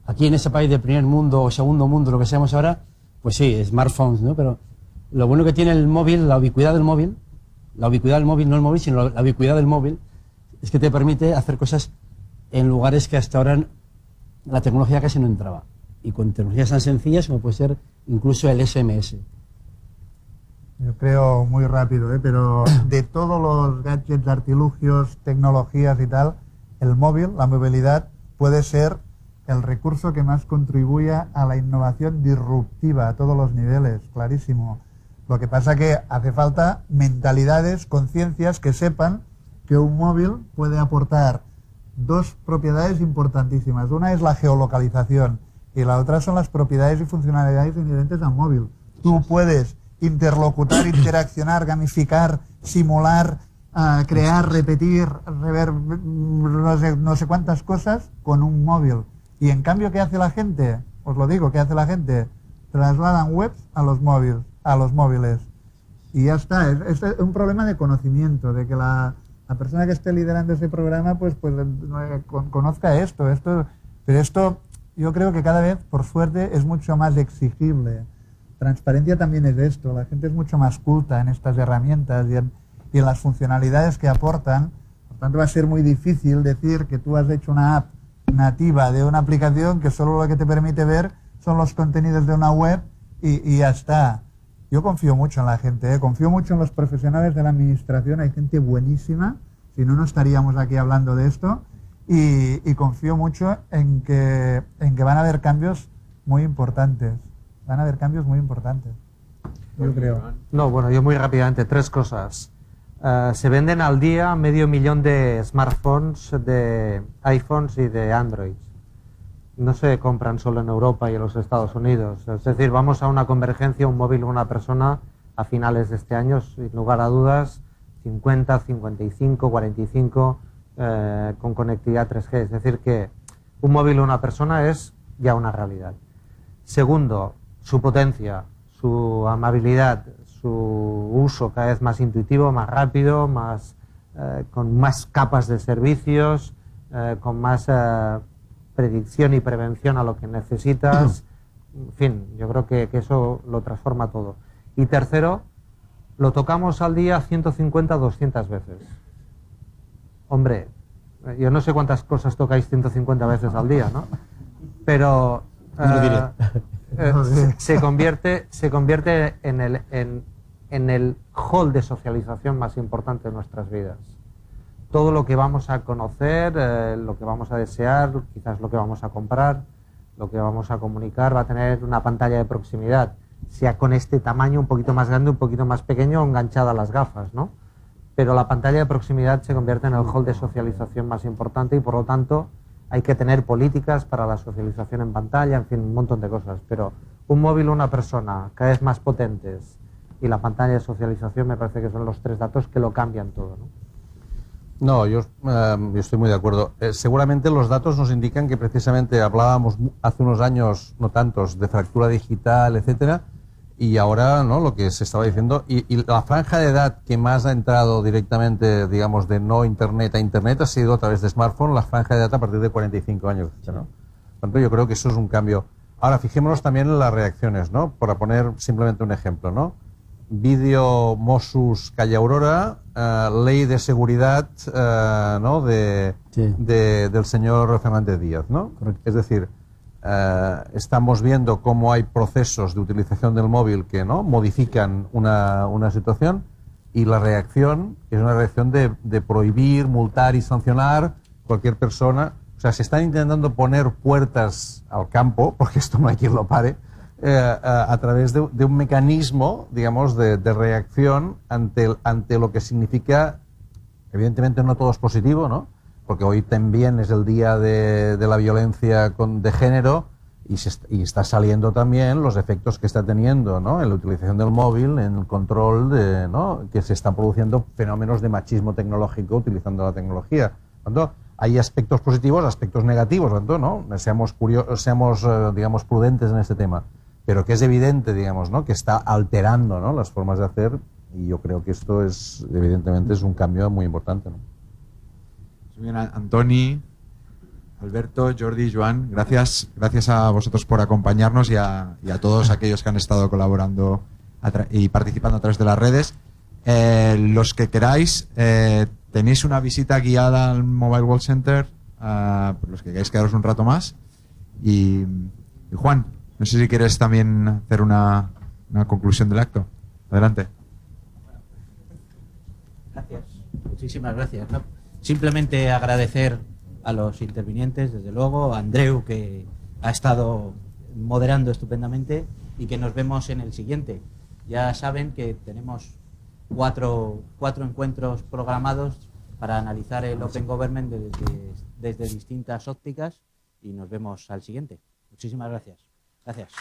aquí en ese país de primer mundo o segundo mundo, lo que seamos ahora, pues sí, smartphones, ¿no? Pero lo bueno que tiene el móvil, la ubicuidad del móvil, no el móvil, sino la ubicuidad del móvil, es que te permite hacer cosas en lugares que hasta ahora la tecnología casi no entraba. Y con tecnologías tan sencillas como puede ser incluso el SMS. Yo creo muy rápido, pero de todos los gadgets, artilugios, tecnologías y tal, el móvil, la movilidad, puede ser el recurso que más contribuya a la innovación disruptiva a todos los niveles, clarísimo. Lo que pasa que hace falta mentalidades, conciencias que sepan que un móvil puede aportar dos propiedades importantísimas. Una es la geolocalización y la otra son las propiedades y funcionalidades inherentes al móvil. Tú puedes interlocutar, interaccionar, gamificar, simular, crear, repetir, rever, no sé cuántas cosas con un móvil. Y en cambio, ¿qué hace la gente? Os lo digo, ¿qué hace la gente? Trasladan webs a los móviles. Y ya está. Es un problema de conocimiento, de que la persona que esté liderando ese programa pues conozca esto. Pero esto yo creo que cada vez, por suerte, es mucho más exigible. Transparencia también es esto. La gente es mucho más culta en estas herramientas y en las funcionalidades que aportan. Por tanto, va a ser muy difícil decir que tú has hecho una app nativa de una aplicación que solo lo que te permite ver son los contenidos de una web y ya está. Yo confío mucho en la gente, confío mucho en los profesionales de la administración, hay gente buenísima, si no, no estaríamos aquí hablando de esto, y confío mucho en que van a haber cambios muy importantes. Van a haber cambios muy importantes, yo creo. No, bueno, yo muy rápidamente, 3 cosas. Se venden al día 500.000 de smartphones, de iPhones y de Android. No se compran solo en Europa y en los Estados Unidos. Es decir, vamos a una convergencia, un móvil o una persona a finales de este año, sin lugar a dudas, 50, 55, 45, con conectividad 3G. Es decir, que un móvil o una persona es ya una realidad. Segundo, su potencia, su amabilidad, su uso cada vez más intuitivo, más rápido, con más capas de servicios, con más predicción y prevención a lo que necesitas. En fin, yo creo que eso lo transforma todo. Y tercero, lo tocamos al día 150, 200 veces. Hombre, yo no sé cuántas cosas tocáis 150 veces al día, ¿no? Pero se convierte en el hall de socialización más importante de nuestras vidas. Todo lo que vamos a conocer, lo que vamos a desear, quizás lo que vamos a comprar, lo que vamos a comunicar, va a tener una pantalla de proximidad, sea con este tamaño, un poquito más grande, un poquito más pequeño, o enganchada a las gafas, ¿no? Pero la pantalla de proximidad se convierte en el hall de socialización más importante y, por lo tanto, hay que tener políticas para la socialización en pantalla, en fin, un montón de cosas. Pero un móvil o una persona cada vez más potentes y la pantalla de socialización me parece que son los 3 datos que lo cambian todo, ¿no? No, yo estoy muy de acuerdo. Seguramente los datos nos indican que precisamente hablábamos hace unos años, no tantos, de fractura digital, etcétera, y ahora, ¿no?, lo que se estaba diciendo, y la franja de edad que más ha entrado directamente, digamos, de no internet a internet ha sido a través de smartphone, la franja de edad a partir de 45 años, ¿no? Por tanto, yo creo que eso es un cambio. Ahora, fijémonos también en las reacciones, ¿no? Para poner simplemente un ejemplo, ¿no? Vídeo Mossos Calle Aurora, ley de seguridad, ¿no?, del señor Fernández Díaz, ¿no? Correcto. Es decir, estamos viendo cómo hay procesos de utilización del móvil que, ¿no?, modifican una situación, y la reacción es una reacción de prohibir, multar y sancionar cualquier persona. O sea, se están intentando poner puertas al campo, porque esto no hay quien lo pare, a través de un mecanismo, digamos, de reacción ante lo que significa, evidentemente no todo es positivo, ¿no?, porque hoy también es el día de la violencia de género, y está saliendo también los efectos que está teniendo, ¿no?, en la utilización del móvil, en el control ¿no?, que se están produciendo fenómenos de machismo tecnológico utilizando la tecnología. Por lo tanto, hay aspectos positivos, aspectos negativos, por lo tanto, ¿no?, seamos digamos, prudentes en este tema, pero que es evidente, digamos, ¿no?, que está alterando, ¿no?, las formas de hacer, y yo creo que esto evidentemente es un cambio muy importante, ¿no? Mira, Antoni, Alberto, Jordi, Joan, gracias a vosotros por acompañarnos y a todos aquellos que han estado colaborando y participando a través de las redes. Los que queráis, tenéis una visita guiada al Mobile World Center, los que queráis quedaros un rato más. Y Juan, no sé si quieres también hacer una conclusión del acto. Adelante. Gracias, muchísimas gracias. ¿No? Simplemente agradecer a los intervinientes, desde luego, a Andreu, que ha estado moderando estupendamente, y que nos vemos en el siguiente. Ya saben que tenemos cuatro encuentros programados para analizar el Open Government desde distintas ópticas, y nos vemos al siguiente. Muchísimas gracias. Gracias.